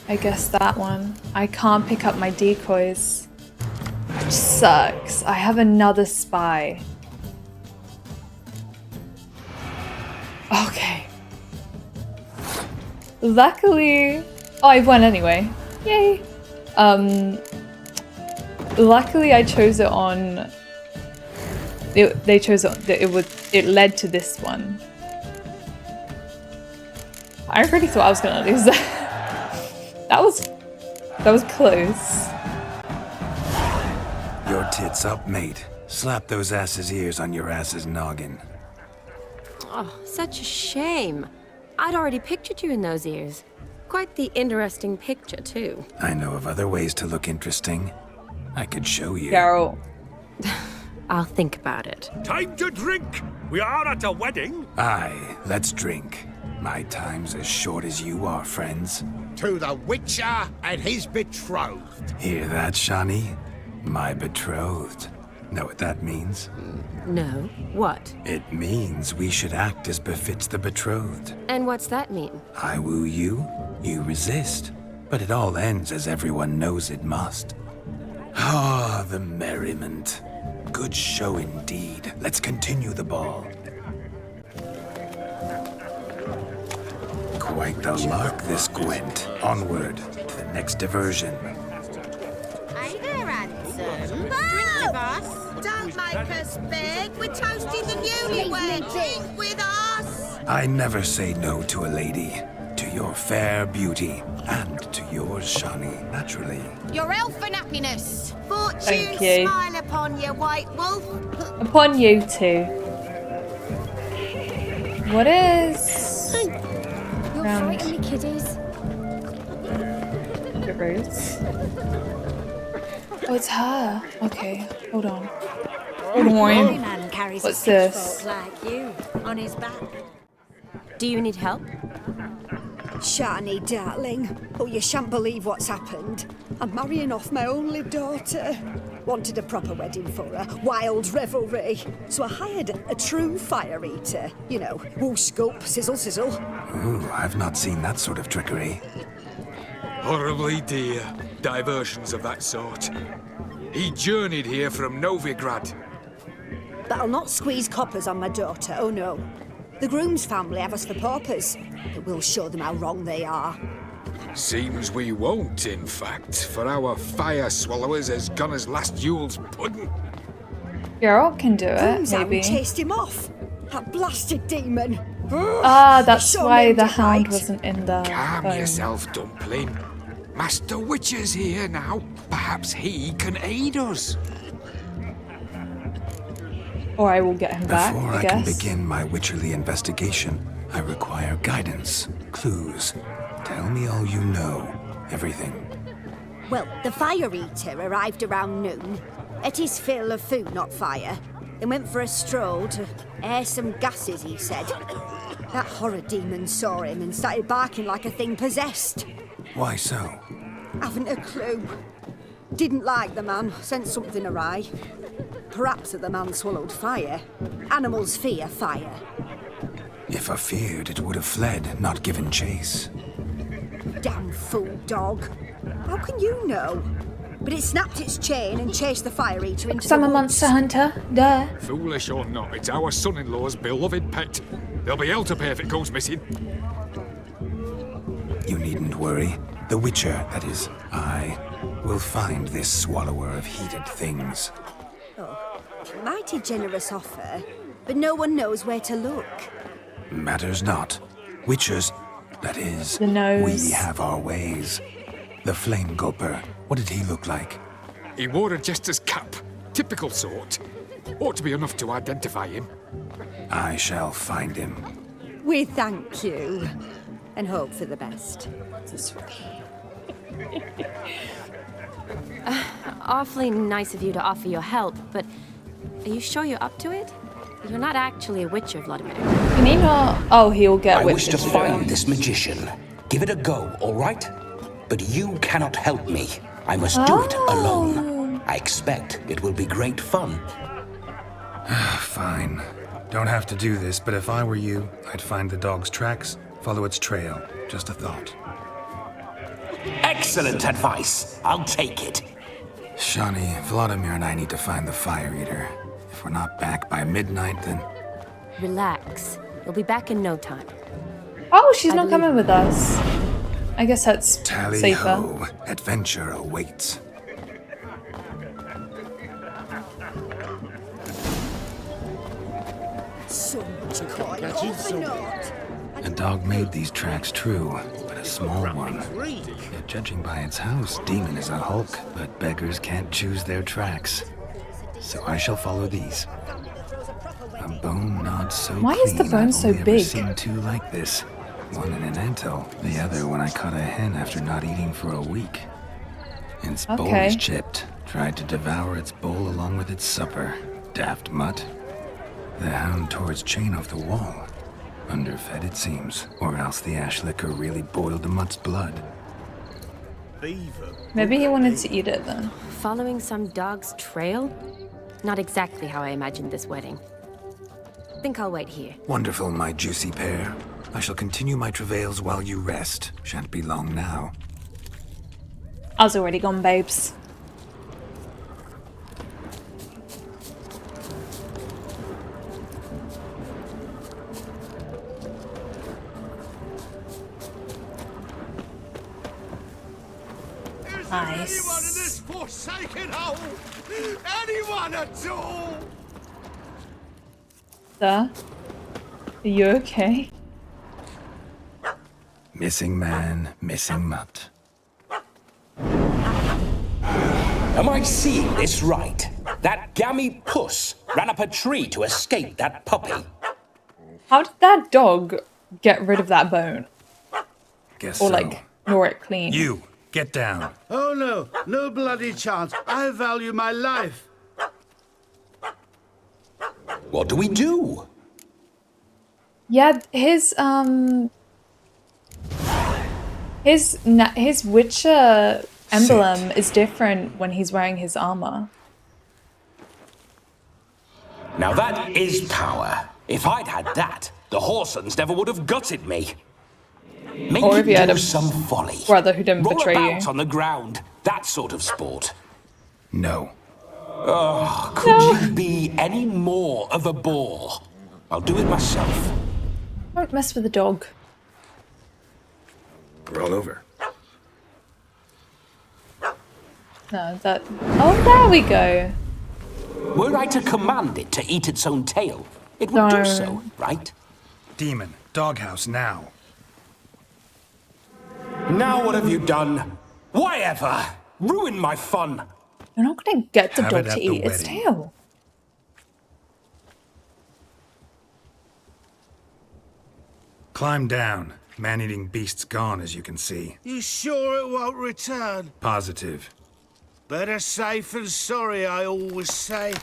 I guess that one. I can't pick up my decoys. Which sucks. I have another spy. Okay. Luckily... Oh, I've won anyway. Yay! Luckily I chose it on... They chose it led to this one. I really thought I was gonna lose that. that was close.
Your tits up, mate. Slap those asses' ears on your ass's noggin.
Oh, such a shame. I'd already pictured you in those ears. Quite the interesting picture, too.
I know of other ways to look interesting. I could show you.
Carol.
I'll think about it.
Time to drink! We are at a wedding!
Aye, let's drink. My time's as short as you are, friends.
To the Witcher and his betrothed.
Hear that, Shani? My betrothed. Know what that means?
No. What?
It means we should act as befits the betrothed.
And what's that mean?
I woo you, you resist. But it all ends as everyone knows it must. Ah, the merriment. Good show indeed. Let's continue the ball. Quite the lark, this Gwent. Onward to the next diversion.
Hey there, handsome. Drink with us. Don't make us beg. We're toasting the newlyweds. Drink with us.
I never say no to a lady. To your fair beauty, and to yours, Shani, naturally.
Your elfin happiness. Fortune
Thank you.
smile upon you, white wolf.
Upon you too. What is...
You're frightening me, kiddies.
Gross. Oh, it's her. Okay, hold on. What's this?
Like you, on his back.
Do you need help?
Shani, darling. Oh, you shan't believe what's happened. I'm marrying off my only daughter. Wanted a proper wedding for her, wild revelry. So I hired a true fire eater. You know, whoosh, gulp, sizzle, sizzle.
Ooh, I've not seen that sort of trickery.
Horribly dear diversions of that sort. He journeyed here from Novigrad.
But I'll not squeeze coppers on my daughter, oh no. The groom's family have us for paupers, but we'll show them how wrong they are.
Seems we won't, in fact, for our fire swallowers has gone as last Yule's pudding.
Geralt can do it,
Groom's
maybe.
hound chased him off. That blasted demon.
Ah, that's
Show
why
him
the
to
hound
fight.
wasn't in the
Calm
phone.
yourself, Dumpling. Master Witcher's here now. Perhaps he can aid us.
Or I will get him back,
Before
I
I can
guess.
begin my witcherly investigation, I require guidance, clues. Tell me all you know, everything.
Well, the fire eater arrived around noon. Ate his fill of food, not fire. Then went for a stroll to air some gases, he said. That horror demon saw him and started barking like a thing possessed.
Why so?
Haven't a clue. Didn't like the man, sent something awry. Perhaps that the man swallowed fire. Animals fear fire.
If I feared, it would have fled, not given chase.
Damn fool dog. How can you know? But it snapped its chain and chased the fire eater into
I'm
the
a
woods.
monster hunter. Duh.
Foolish or not, it's our son-in-law's beloved pet. There'll be hell to pay if it goes missing.
You needn't worry. The Witcher, that is, I, will find this swallower of heated things.
Oh, mighty generous offer, but no one knows where to look.
Matters not. Witchers, that is,
The nose.
we have our ways. The Flame Gulper, what did he look like?
He wore a jester's cap. Typical sort. Ought to be enough to identify him.
I shall find him.
We thank you, and hope for the best.
Awfully nice of you to offer your help, but are you sure you're up to it? You're not actually a witcher, Vlodomir.
Can he not? Oh, he'll get
I wish to
witches
find
for
this magician. Give it a go, all right? But you cannot help me. I must do it alone. I expect it will be great fun.
Fine. Don't have to do this, but if I were you, I'd find the dog's tracks, follow its trail. Just a thought.
Excellent advice. I'll take it.
Shani, Vlodomir and I need to find the fire eater. If we're not back by midnight, then...
Relax. You'll be back in no time.
Oh, she's not coming with us. I guess that's
Tally
safer.
ho, adventure awaits.
So much coin, all for naught.
A dog made these tracks true, but a small one. Yet judging by its house, Demon is a hulk, but beggars can't choose their tracks. So I shall follow these. A bone not so
Why is the
clean,
bone
I've
so
only ever
big?
seen two like this. One in an anthill, the other when I caught a hen after not eating for a week. Its bowl
Okay.
is chipped. Tried to devour its bowl along with its supper. Daft mutt. The hound tore its chain off the wall. Underfed, it seems, or else the ash liquor really boiled the mutt's blood.
Maybe he wanted to eat it then.
Following some dog's trail? Not exactly how I imagined this wedding. Think I'll wait here.
Wonderful, my juicy pair. I shall continue my travails while you rest. Shan't be long now.
I was already gone, babes.
Nice. Anyone in this forsaken hole? Anyone at all?
Sir? Are you okay?
Missing man, missing mutt.
Am I seeing this right? That gammy puss ran up a tree to escape that puppy.
How did that dog get rid of that bone?
Guess
or
so.
like gnaw it clean?
You, get down.
Oh no, no bloody chance. I value my life.
What do we do?
Yeah, his Witcher emblem is different when he's wearing his armor.
Now that is power. If I'd had that, the Horsons never would have gutted me. Make
Or if you had
do
a
some folly.
brother who didn't
Roll
betray
about
you.
on the ground. That sort of sport.
No.
Oh, could you be any more of a bore? I'll do it myself.
Don't mess with the dog.
Roll over.
No, that... Oh, there we go.
Were I to command it to eat its own tail, it would do so, right?
Demon, doghouse now.
Now what have you done? Why ever? Ruin my fun.
You're not going to get the
Have
dog
it at
to
the
eat its
wedding.
tail.
Climb down. Man-eating beast's gone, as you can see.
You sure it won't return?
Positive.
Better safe than sorry, I always say.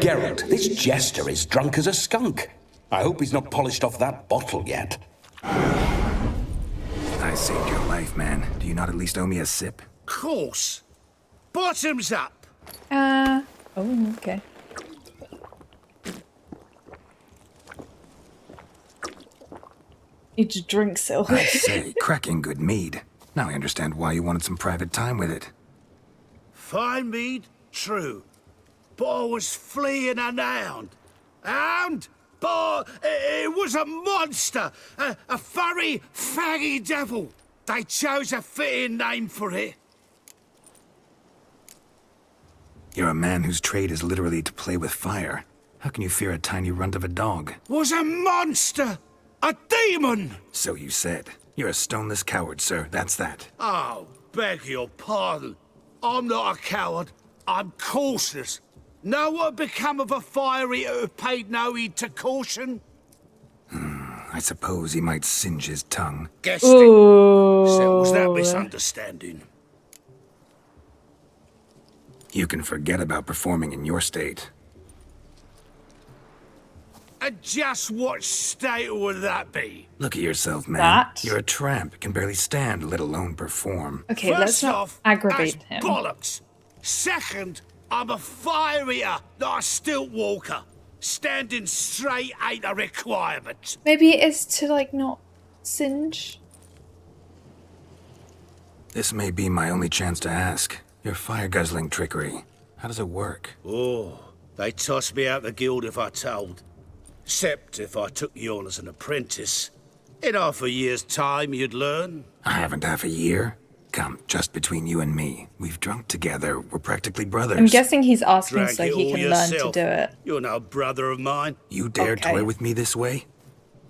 Geralt, this jester is drunk as a skunk. I hope he's not polished off that bottle yet.
I saved your life, man. Do you not at least owe me a sip?
Course. Bottoms up.
Oh, okay. You just drink silver.
I say, cracking good mead. Now I understand why you wanted some private time with it.
Fine mead, true. But I was fleeing an hound. Hound? But it was a monster. A furry, faggy devil. They chose a fitting name for it.
You're a man whose trade is literally to play with fire. How can you fear a tiny runt of a dog?
Was a monster. A demon.
So you said. You're a stoneless coward, sir. That's that.
Oh, beg your pardon. I'm not a coward. I'm cautious. Know what become of a fire eater who paid no heed to caution?
I suppose he might singe his tongue.
Guessed it. Settles that misunderstanding.
You can forget about performing in your state.
And just what state would that be?
Look at yourself, man.
That?
You're a tramp, can barely stand, let alone perform.
Okay,
First
let's not
off,
aggravate
that's
him.
bollocks. Second, I'm a fire eater, not a stilt walker. Standing straight ain't a requirement.
Maybe it is to, like, not singe.
This may be my only chance to ask. Your fire-guzzling trickery. How does it work?
Oh, they'd toss me out the guild if I told. Except if I took you on as an apprentice. In half a year's time, you'd learn.
I haven't half a year. Come, just between you and me. We've drunk together. We're practically brothers.
I'm guessing he's asking
Drag
so
it
he
all
can learn to
yourself.
do it.
You're no brother of mine.
You dare
Okay.
toy with me this way?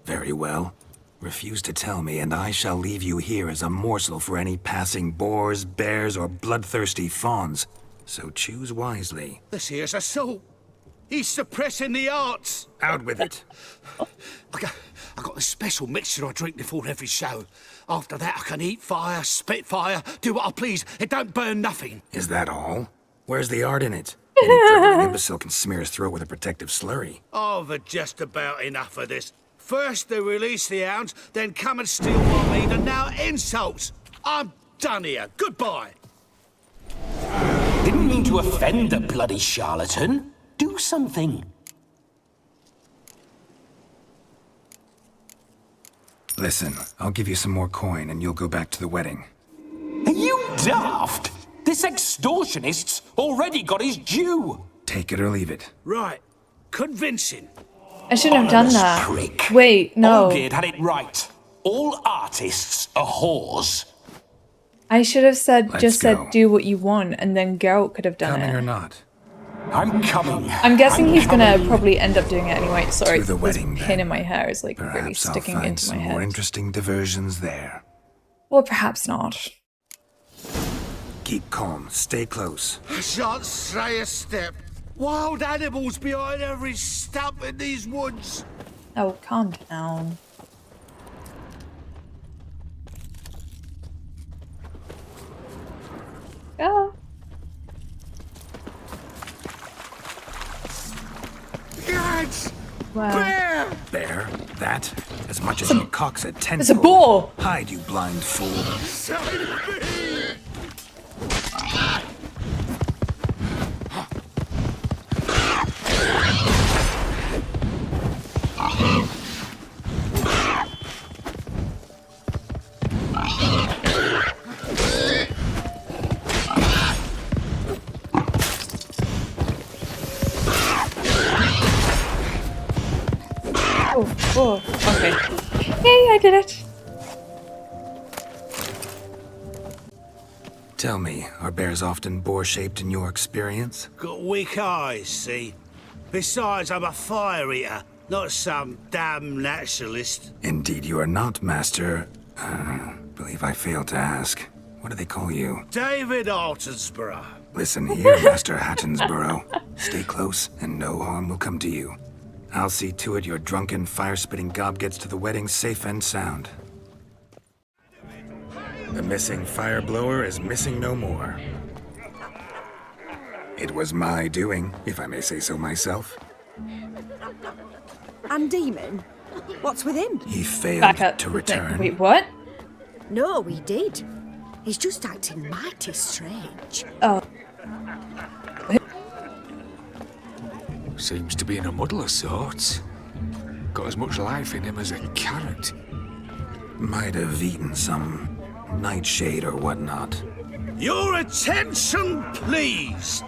Very well. Refuse to tell me, and I shall leave you here as a morsel for any passing boars, bears, or bloodthirsty fawns. So choose wisely.
This here's assault. He's suppressing the arts.
Out with it.
I got a special mixture I drink before every show. After that, I can eat fire, spit fire, do what I please. It don't burn nothing.
Is that all? Where's the art in it? Any dribbling imbecile can smear his throat with a protective slurry.
I've had just about enough of this. First they release the hounds, then come and steal my meat, and now insults. I'm done here. Goodbye.
Didn't mean to offend the bloody charlatan. Do something.
Listen, I'll give you some more coin and you'll go back to the wedding.
Are you daft? This extortionist's already got his due.
Take it or leave it.
Right. Convincing.
I shouldn't have done that.
Prick.
Wait, no.
Olgerd had it right. All artists are whores.
I should have said,
Let's go.
said, do what you want, and then Geralt could have done
Coming
it.
or not?
I'm coming.
I'm guessing he's gonna probably end up doing it anyway. Sorry,
To the wedding,
this pin in my hair is like
Perhaps
really sticking
I'll find
into my
some
head.
more interesting diversions there.
Well, perhaps not.
Keep calm. Stay close.
I shan't stray a step. Wild animals behind every stump in these woods.
Oh, calm down. Go.
Guards!
Wow.
Bear!
Bear? That? As much as your cock's a ten.
It's a boar!
Hide, you blind fool.
Save me!
Oh, okay. Yay, I did it.
Tell me, are bears often boar-shaped in your experience?
Got weak eyes, see? Besides, I'm a fire eater, not some damn naturalist.
Indeed you are not, Master. Believe I failed to ask. What do they call you?
David Altonsborough.
Listen here, Master Hattonsborough. Stay close, and no harm will come to you. I'll see to it your drunken, fire-spitting gob gets to the wedding safe and sound. The missing fire blower is missing no more. It was my doing, if I may say so myself.
And Demon? What's with him?
He failed
Back up.
to return.
Wait, what?
No, he did. He's just acting mighty strange.
Oh.
Seems to be in a muddle of sorts. Got as much life in him as a carrot.
Might have eaten some nightshade or whatnot.
Your attention, please.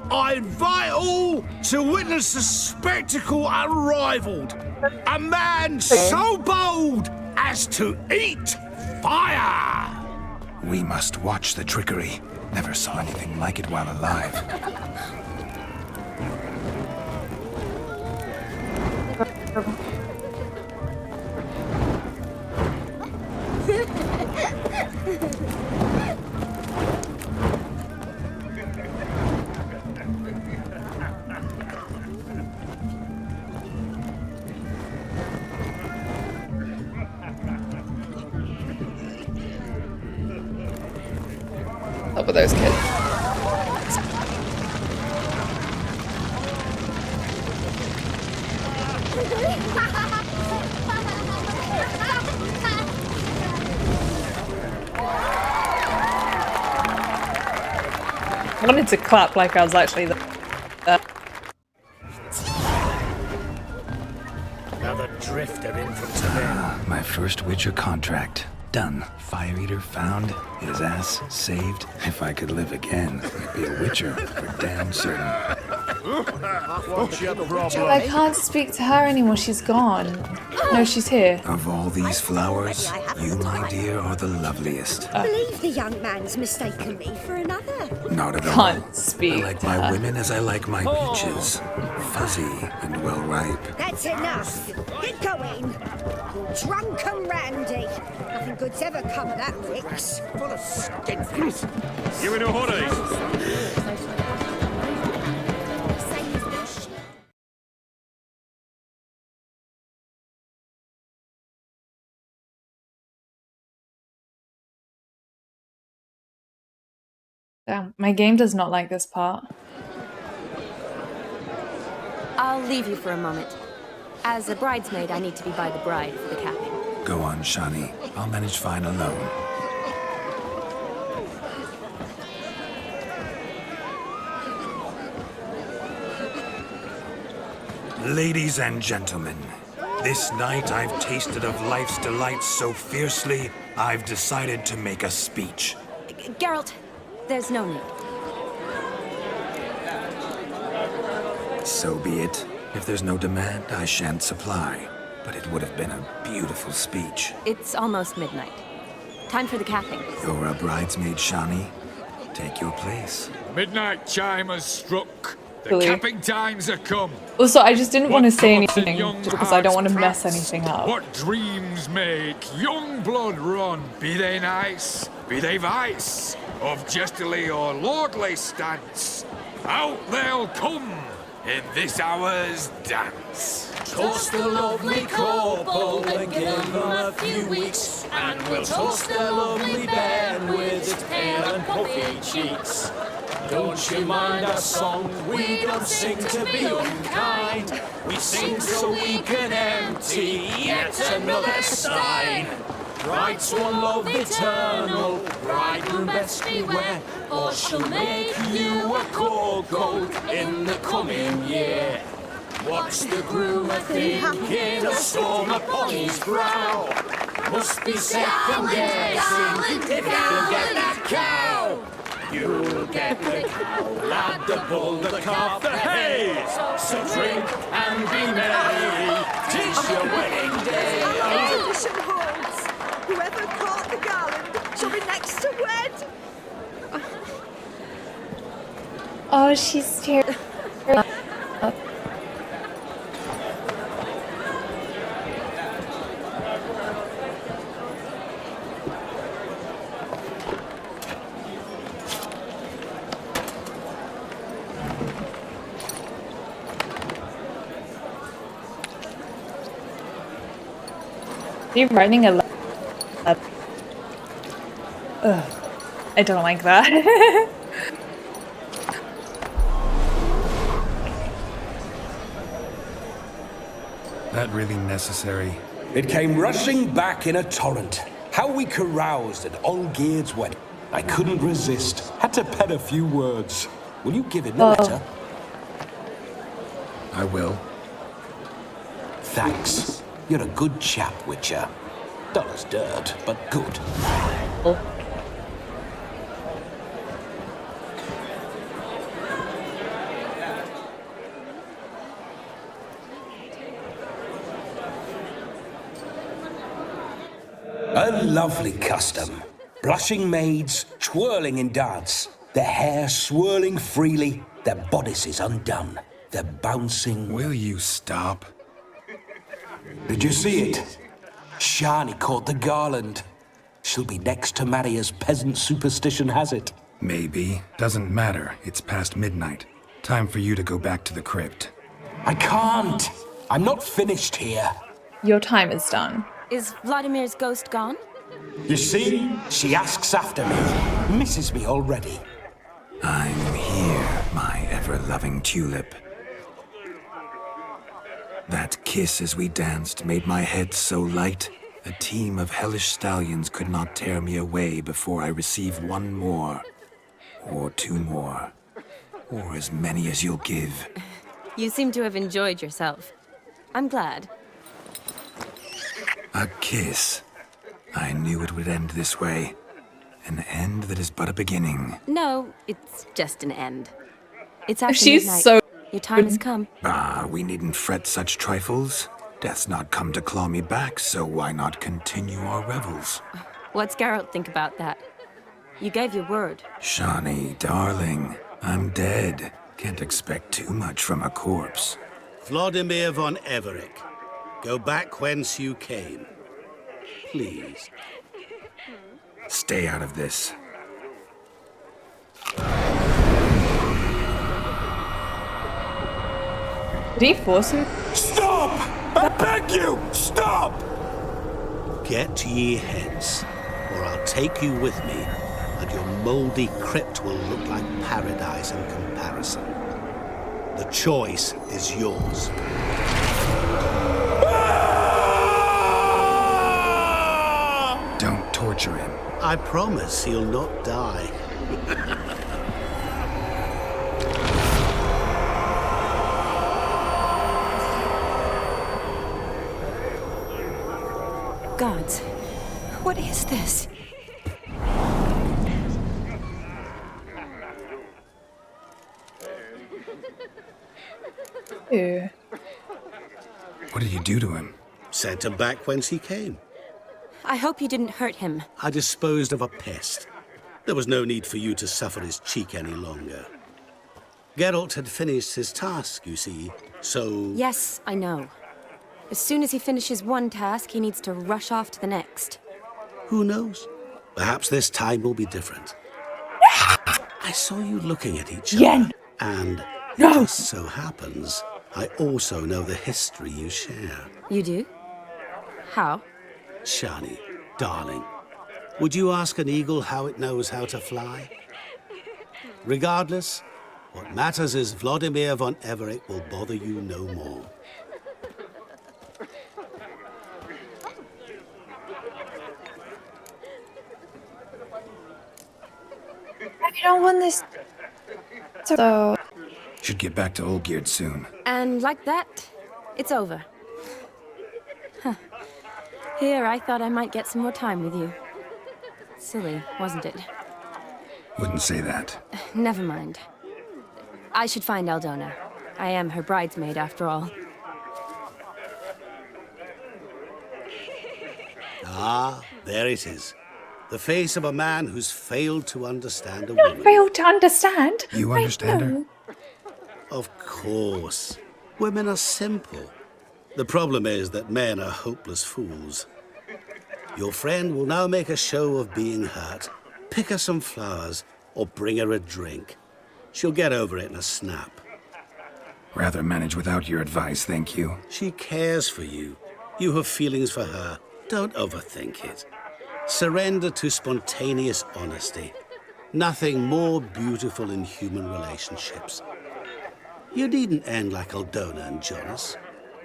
I invite all to witness the spectacle unrivaled. A man so bold as to eat fire.
We must watch the trickery. Never saw anything like it while alive.
Up with those kids. I wanted to clap like I was actually there.
Another drifter in from Tibet.
My first Witcher contract. Done. Fire Eater found. His ass saved. If I could live again, I'd be a Witcher for damn certain.
What's your problem?
I can't speak to her anymore, she's gone. No, she's here.
Of all these flowers, you, my dear, are the loveliest.
I believe the young man's mistaken me for another.
Not at all.
Can't speak
I like
to
my
her.
women as I like my peaches. Fuzzy and well ripe.
That's enough. Get going. You're drunk and randy. Nothing good's ever come of that, Wix.
Full of skin face.
You in a hurry?
Damn, my game does not like this part.
I'll leave you for a moment. As a bridesmaid, I need to be by the bride for the capping.
Go on, Shani. I'll manage fine alone. Ladies and gentlemen, this night I've tasted of life's delights so fiercely, I've decided to make a speech.
Geralt, there's no need.
So be it. If there's no demand, I shan't supply. But it would have been a beautiful speech.
It's almost midnight. Time for the capping.
You're a bridesmaid, Shani. Take your place.
Midnight chime has struck. The capping times have come.
Also, I just didn't want to say anything because I don't want to mess anything up.
What dreams make young blood run? Be they nice, be they vice, of jestily or lordly stance, out they'll come in this hour's dance.
Toast the lovely couple and give them a few weeks, and we'll toast the lovely bed with its pale and puffy cheeks. Don't you mind our song? We don't sing to be unkind. We sing so we can empty yet another stein. Bride's one love eternal, bridegroom best beware, or she'll make you a cold gold in the coming year. What's the groom a-thinking? A storm upon his brow. Must be second guessing if he'll get that cow. You'll get the cow, lad, the bull, the calf, the hay. So drink and be merry, 'tis your wedding day.
The tradition holds. Whoever caught the garland shall be next to wed.
Oh, she's terrible. Are you writing a I don't like that.
That really necessary?
It came rushing back in a torrent. How we caroused at Olgierd's wedding. I couldn't resist. Had to pen a few words. Will you give him the letter?
I will.
Thanks. You're a good chap, Witcher. Dull as dirt, but good. A lovely custom. Blushing maids, twirling in dance, their hair swirling freely, their bodices undone, their bouncing...
Will you stop?
Did you see it? Shani caught the garland. She'll be next to marry as peasant superstition has it.
Maybe. Doesn't matter. It's past midnight. Time for you to go back to the crypt.
I can't. I'm not finished here.
Your time is done.
Is Vlodomir's ghost gone?
You see? She asks after me. Misses me already.
I'm here, my ever-loving tulip. That kiss as we danced made my head so light, a team of hellish stallions could not tear me away before I receive one more. Or two more. Or as many as you'll give.
You seem to have enjoyed yourself. I'm glad.
A kiss. I knew it would end this way. An end that is but a beginning.
No, it's just an end. It's after midnight.
So...
Your time has come.
Ah, we needn't fret such trifles. Death's not come to claw me back, so why not continue our revels?
What's Geralt think about that? You gave your word.
Shani, darling, I'm dead. Can't expect too much from a corpse.
Vlodomir von Everec, go back whence you came. Please.
Stay out of this.
Did he force him?
Stop! I beg you! Stop!
Get ye hence, or I'll take you with me, and your mouldy crypt will look like paradise in comparison. The choice is yours.
Don't torture him.
I promise he'll not die.
gods. What is this?
Ew.
What did you do to him?
Sent him back whence he came.
I hope you didn't hurt him.
I disposed of a pest. There was no need for you to suffer his cheek any longer. Geralt had finished his task, you see, so...
Yes, I know. As soon as he finishes one task, he needs to rush off to the next.
Who knows? Perhaps this time will be different. I saw you looking at each other, and it just so happens I also know the history you share.
You do? How?
Shani, darling, would you ask an eagle how it knows how to fly? Regardless, what matters is Vlodomir von Everett will bother you no more.
I don't want this. So.
Should get back to Olgierd soon.
And like that, it's over. Huh. Here, I thought I might get some more time with you. Silly, wasn't it?
Wouldn't say that.
Never mind. I should find Aldona. I am her bridesmaid, after all.
Ah, there it is. The face of a man who's failed to understand a woman.
Not failed to understand.
You understand her?
Of course. Women are simple. The problem is that men are hopeless fools. Your friend will now make a show of being hurt, pick her some flowers, or bring her a drink. She'll get over it in a snap.
Rather manage without your advice, thank you.
She cares for you. You have feelings for her. Don't overthink it. Surrender to spontaneous honesty. Nothing more beautiful in human relationships. You needn't end like Aldona and Jonas.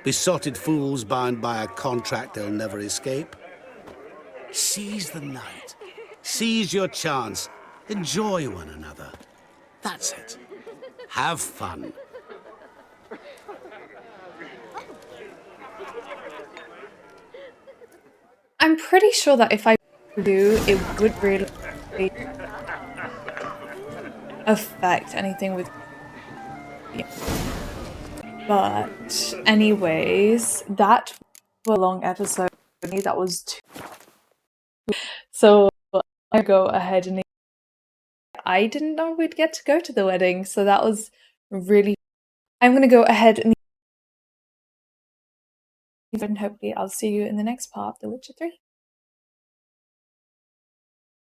Besotted fools bound by a contract they'll never escape. Seize the night. Seize your chance. Enjoy one another. That's it. Have fun.
I'm pretty sure that if I do, it would really affect anything with. But anyways, that was a long episode. That was too. So I go ahead and I didn't know we'd get to go to the wedding, so that was really. I'm gonna go ahead and hopefully I'll see you in the next part of The Witcher 3.